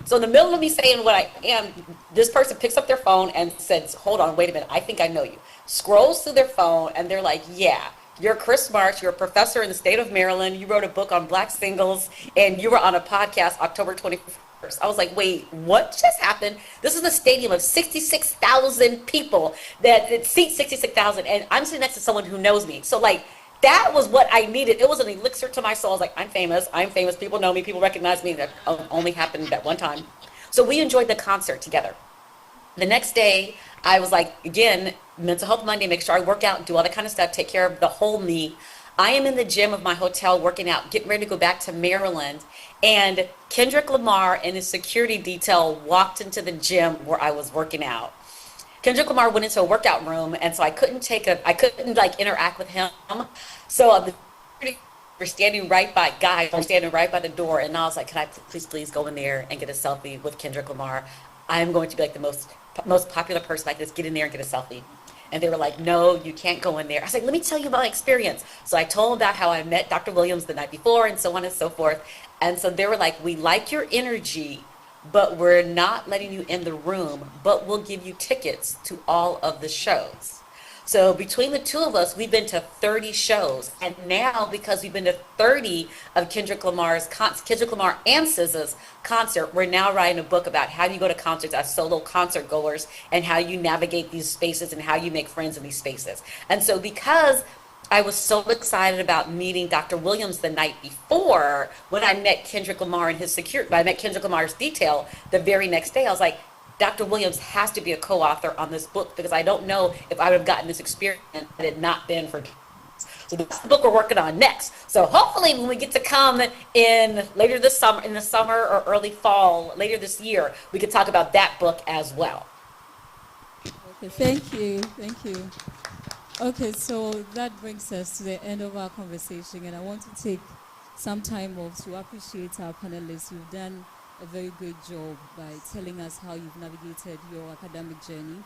So in the middle of me saying what I am, this person picks up their phone and says, hold on, wait a minute. I think I know you. Scrolls through their phone and they're like, yeah. You're Chris Marsh. You're a professor in the state of Maryland. You wrote a book on black singles, and you were on a podcast October 21st. I was like, wait, what just happened? This is a stadium of 66,000 people that seats 66,000, and I'm sitting next to someone who knows me. So, like, that was what I needed. It was an elixir to my soul. I was like, I'm famous. People know me. People recognize me. That only happened that one time. So we enjoyed the concert together. The next day, I was like, again, Mental Health Monday, make sure I work out, do all that kind of stuff, take care of the whole me. I am in the gym of my hotel working out, getting ready to go back to Maryland. And Kendrick Lamar and his security detail walked into the gym where I was working out. Kendrick Lamar went into a workout room, and so I couldn't like interact with him. So the security were standing right by the door, and I was like, can I please go in there and get a selfie with Kendrick Lamar? I'm going to be like the most popular person. I can just get in there and get a selfie. And they were like, no, you can't go in there. I was like, let me tell you about my experience. So I told them about how I met Dr. Williams the night before and so on and so forth. And so they were like, we like your energy, but we're not letting you in the room, but we'll give you tickets to all of the shows. So between the two of us, we've been to 30 shows. And now, because we've been to 30 of Kendrick Lamar and SZA's concert, we're now writing a book about how do you go to concerts as solo concert goers and how you navigate these spaces and how you make friends in these spaces. And so because I was so excited about meeting Dr. Williams the night before, when I met Kendrick Lamar and I met Kendrick Lamar's detail the very next day, I was like, Dr. Williams has to be a co-author on this book because I don't know if I would have gotten this experience had it not been for. So that's the book we're working on next. So hopefully when we get to come in later this summer, in the summer or early fall, later this year, we can talk about that book as well. Okay, thank you. Okay, so that brings us to the end of our conversation, and I want to take some time off to appreciate our panelists. You've done a very great job by telling us how you've navigated your academic journey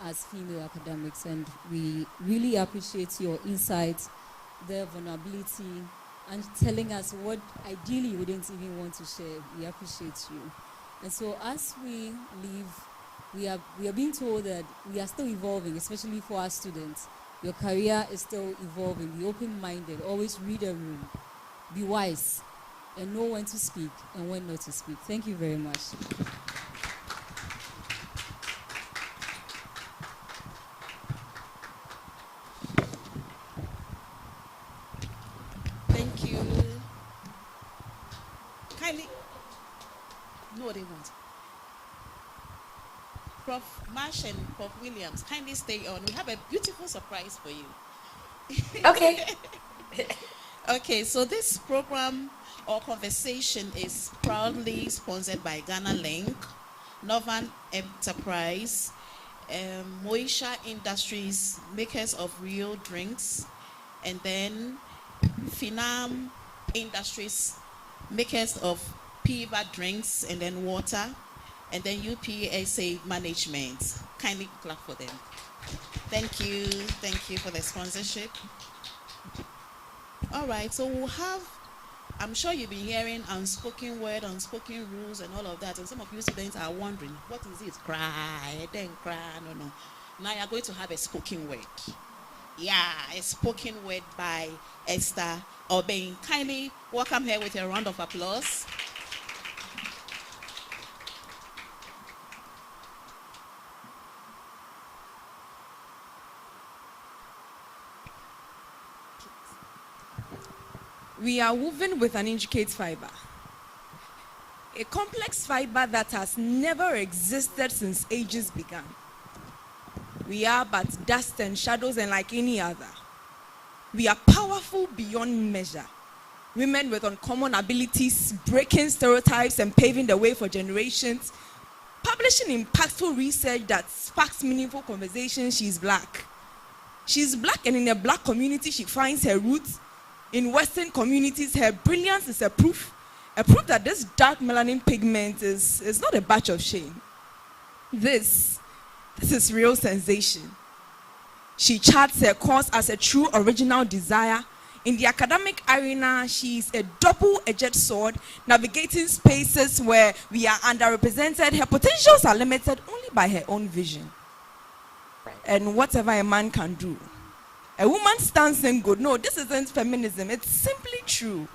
as female academics, and we really appreciate your insights, their vulnerability, and telling us what ideally you wouldn't even want to share. We appreciate you. And so as we leave, we are being told that we are still evolving, especially for our students. Your career is still evolving. Be open-minded. Always read a room. Be wise. And know when to speak and when not to speak. Thank you very much. Thank you. Kindly. No, they won't. Prof. Marsh and Prof. Williams, kindly stay on. We have a beautiful surprise for you. Okay. Okay, so this program or conversation is proudly sponsored by Ghana Link, Novan Enterprise, Moisha Industries, makers of Rio drinks, and then Finam Industries, makers of Piva drinks and then water, and then UPSA Management. Kindly clap for them. Thank you for the sponsorship. All right, so we'll have, I'm sure you've been hearing unspoken word, unspoken rules, and all of that. And some of you students are wondering, what is it? Cry, then cry, no. Now you're going to have a spoken word. Yeah, a spoken word by Esther Obeng. Kindly welcome her with a round of applause. We are woven with an intricate fiber, a complex fiber that has never existed since ages began. We are but dust and shadows, and like any other. We are powerful beyond measure. Women with uncommon abilities, breaking stereotypes and paving the way for generations. Publishing impactful research that sparks meaningful conversations. She's black. She's black, and in a black community, she finds her roots. In Western communities, her brilliance is a proof that this dark melanin pigment is not a batch of shame. This is real sensation. She charts her course as a true original desire. In the academic arena, she is a double-edged sword, navigating spaces where we are underrepresented. Her potentials are limited only by her own vision. And whatever a man can do, a woman stands in good. No, this isn't feminism. It's simply true.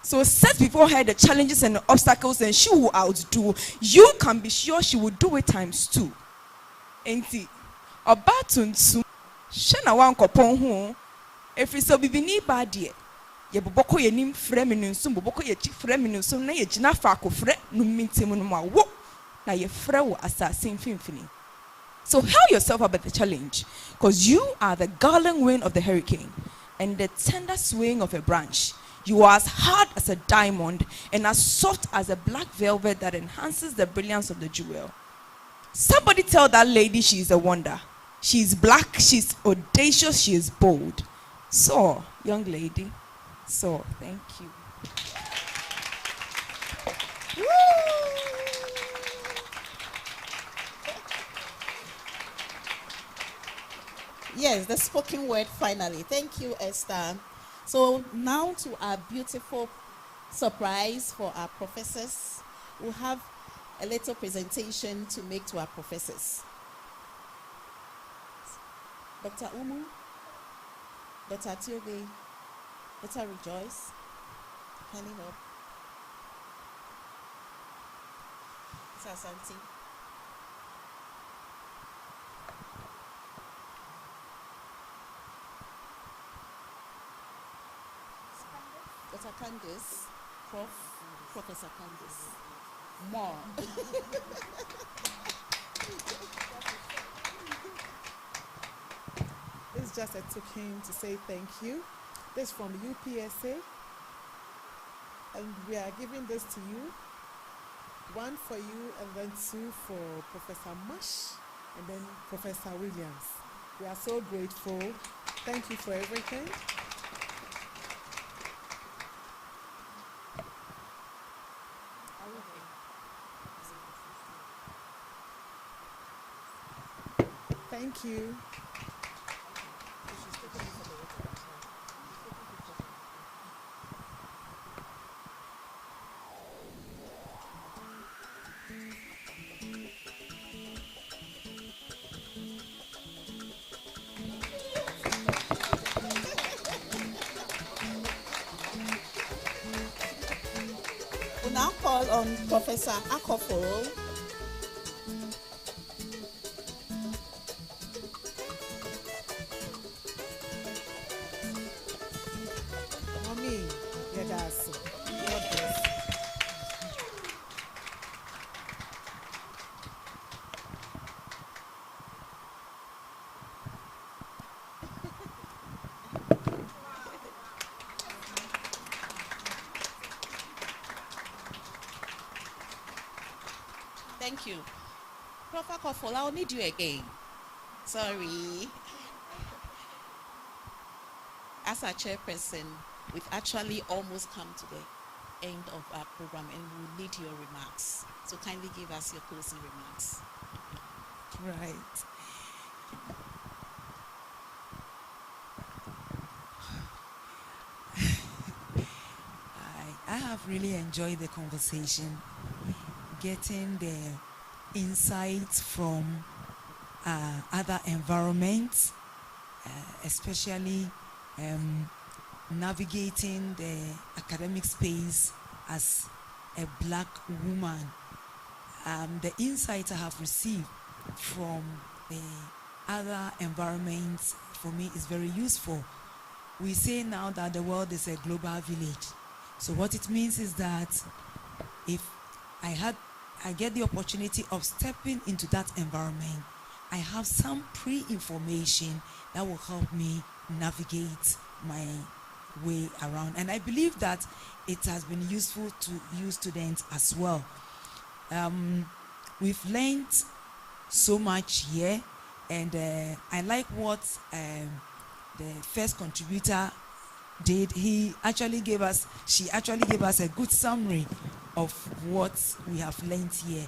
So set before her the challenges and the obstacles, and she will outdo. You can be sure she will do it times 2. Enti, about tuntum, shena wan kopon ho. Every so bibini badie. Ye boboko ye nim frɛ me nusum, boboko ye chi frɛ me nusum, na ye gina fa ko frɛ no mintim no ma wo. Na ye frɛ wo assassin finfini. So hurl yourself up at the challenge, because you are the garland wind of the hurricane and the tender swing of a branch. You are as hard as a diamond and as soft as a black velvet that enhances the brilliance of the jewel. Somebody tell that lady she is a wonder. She is black, she is audacious, she is bold. So, young lady, so thank you. Yes, the spoken word finally. Thank you, Esther. So now to our beautiful surprise for our professors. We'll have a little presentation to make to our professors. Dr. Umu, Dr. Atiobe, Dr. Rejoice, handing up. Dr. Asante. Dr. Candice, Professor Candice. More. This is just a token to say thank you. This is from UPSA. And we are giving this to you. 1 for you, and then 2 for Professor Mush, and then Professor Williams. We are so grateful. Thank you for everything. Thank you. We'll now call on Professor Akofo. Mommy, yeah, that's so. God bless. Thank you. Prof. Akofo, I'll need you again. Sorry. As our chairperson, we've actually almost come to the end of our program, and we'll need your remarks. So kindly give us your closing remarks. Right. I have really enjoyed the conversation, getting the insights from other environments, especially navigating the academic space as a black woman. The insights I have received from the other environments for me is very useful. we say now that the world is a global village. So what it means is that if I get the opportunity of stepping into that environment, I have some pre-information that will help me navigate my way around. And I believe that it has been useful to you students as well. We've learned so much here, and I like what the first contributor did. She actually gave us a good summary of what we have learned here.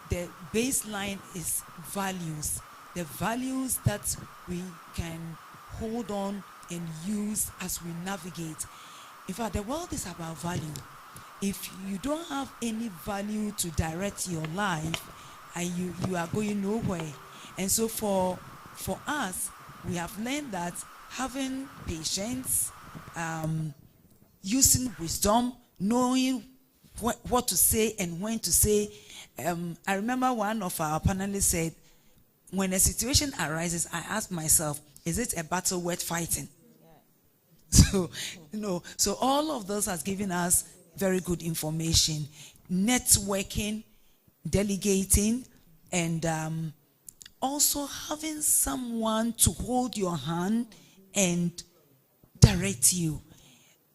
The baseline is values, the values that we can hold on and use as we navigate. In fact, the world is about value. If you don't have any value to direct your life, you are going nowhere. And so for us, we have learned that having patience, using wisdom, knowing what to say and when to say. I remember one of our panelists said, when a situation arises, I ask myself, is it a battle worth fighting? So, so all of those has given us very good information. Networking, delegating, and also having someone to hold your hand and direct you.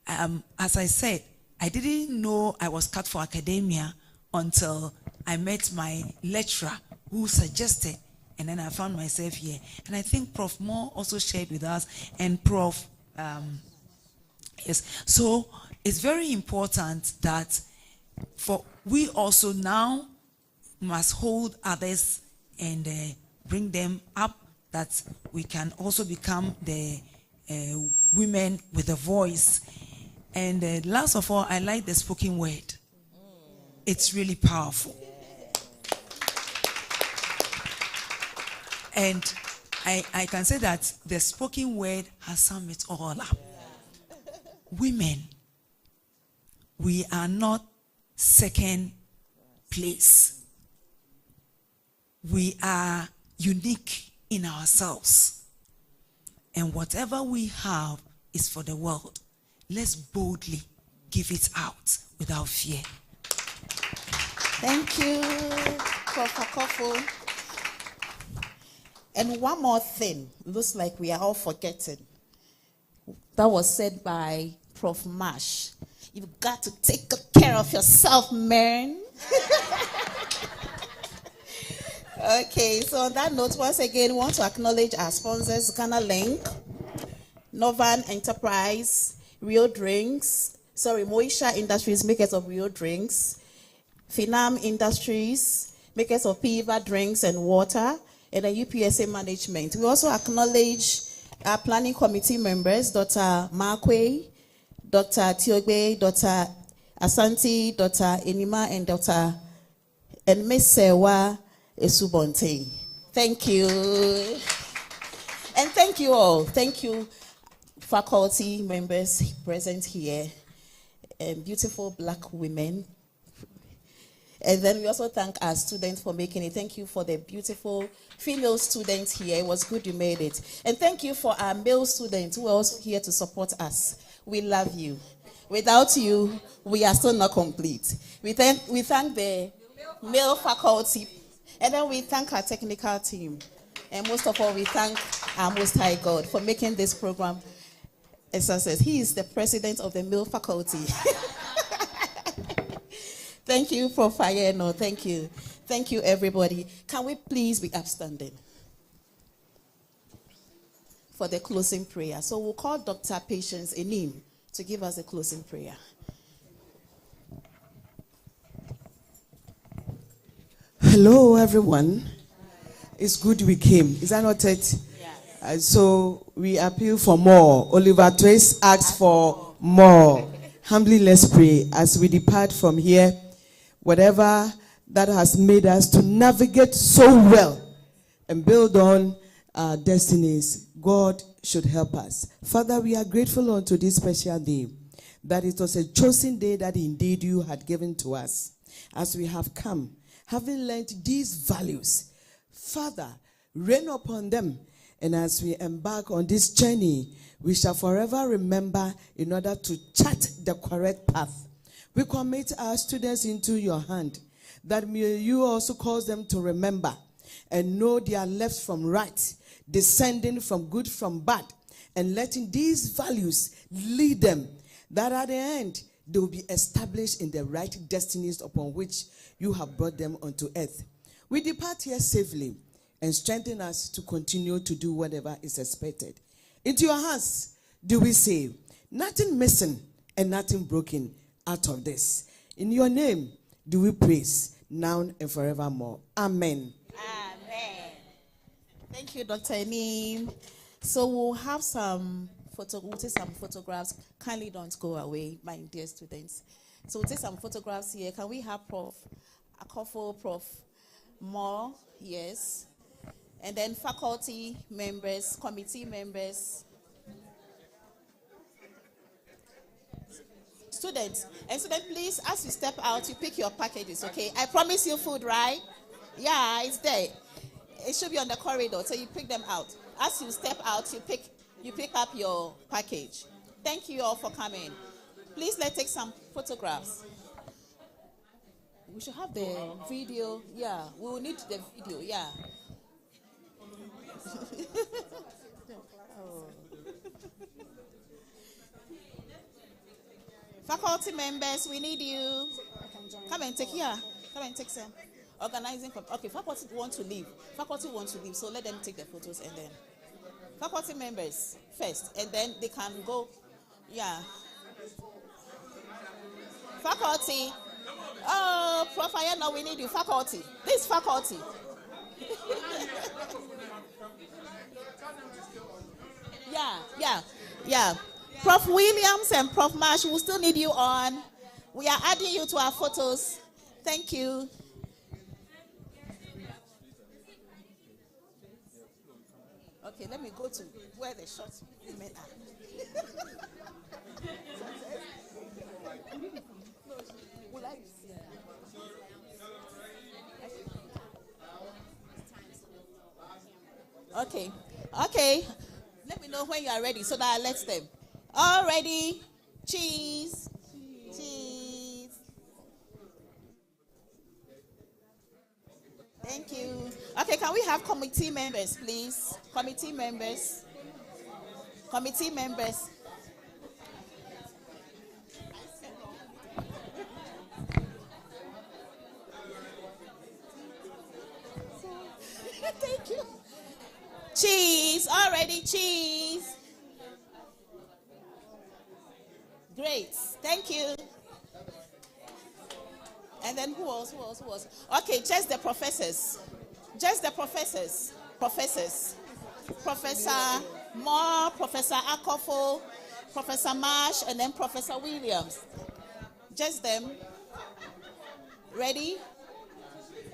As I said, I didn't know I was cut for academia until I met my lecturer who suggested, and then I found myself here. And I think Prof. Moore also shared with us, and Prof. Yes. So it's very important that we also now must hold others and bring them up, that we can also become the women with a voice. And last of all, I like the spoken word. It's really powerful. And I can say that the spoken word has summed it all up. Women, we are not second place. We are unique in ourselves. And whatever we have is for the world. Let's boldly give it out without fear. Thank you, Prof. Akofo. And one more thing, looks like we are all forgetting. That was said by Prof. Marsh. You've got to take good care of yourself, man. Okay, so on that note, once again, we want to acknowledge our sponsors, Ghana Link, Novan Enterprise, Moisha Industries, makers of Rio Drinks, Finam Industries, makers of Piva Drinks and Water, and the UPSA Management. We also acknowledge our planning committee members, Dr. Markwe, Dr. Tiogbe, Dr. Asante, Dr. Enima, and Dr. Enmesewa Esubonte. Thank you. And thank you all. Thank you, faculty members present here, and beautiful black women. And then we also thank our students for making it. Thank you for the beautiful female students here. It was good you made it. And thank you for our male students who are also here to support us. We love you. Without you, we are still not complete. We thank the male faculty, and then we thank our technical team. And most of all, we thank our Most High God for making this program a success. He is the president of the male faculty. Thank you, Prof. Ayeno. Thank you. Thank you, everybody. Can we please be upstanding for the closing prayer? So we'll call Dr. Patience Enim to give us a closing prayer. Hello, everyone. It's good we came. Is that not it? Yeah. So we appeal for more. Oliver Twist asks for more. Humbly, let's pray as we depart from here. Whatever that has made us to navigate so well and build on our destinies, God should help us. Father, we are grateful unto this special day, that it was a chosen day that indeed you had given to us. As we have come, having learned these values, Father, rain upon them And as we embark on this journey, we shall forever remember in order to chart the correct path. We commit our students into your hand, that may you also cause them to remember and know their left from right, descending from good from bad, and letting these values lead them, that at the end they will be established in the right destinies upon which you have brought them onto earth. We depart here safely and strengthen us to continue to do whatever is expected. Into your hands do we say, nothing missing and nothing broken out of this. In your name do we praise, now and forevermore. Amen. Amen. Thank you, Dr. Enim. So we'll have we'll take some photographs. Kindly don't go away, my dear students. So we'll take some photographs here. Can we have Prof. Akofo, Prof. Moore? Yes. And then faculty members, committee members. Students, please, as you step out, you pick your packages, okay? I promise you food, right? Yeah, it's there. It should be on the corridor, so you pick them out. As you step out, you pick up your package. Thank you all for coming. Please, let's take some photographs. We should have the video. Yeah, we will need the video. Yeah. Faculty members, we need you. Come and take some. Organizing. Okay, faculty want to leave. So let them take the photos and then. Faculty members first, and then they can go. Yeah. Faculty. Oh, Prof. Ayana, we need you. Faculty. This faculty. Yeah. Prof. Williams and Prof. Marsh, we still need you on. We are adding you to our photos. Thank you. Okay, let me go to where the short women are. Okay. Let me know when you are ready so that I let them. All ready? Cheese. Thank you. Okay, can we have committee members, please? Committee members. Thank you. Cheese, already cheese. Great, thank you. And then who else? Okay, just the professors. Professor Moore, Professor Akofo, Professor Marsh, and then Professor Williams. Just them. Ready?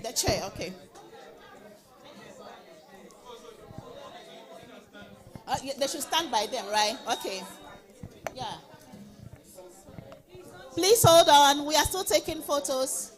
The chair, okay. They should stand by them, right? Okay. Yeah. Please hold on. We are still taking photos.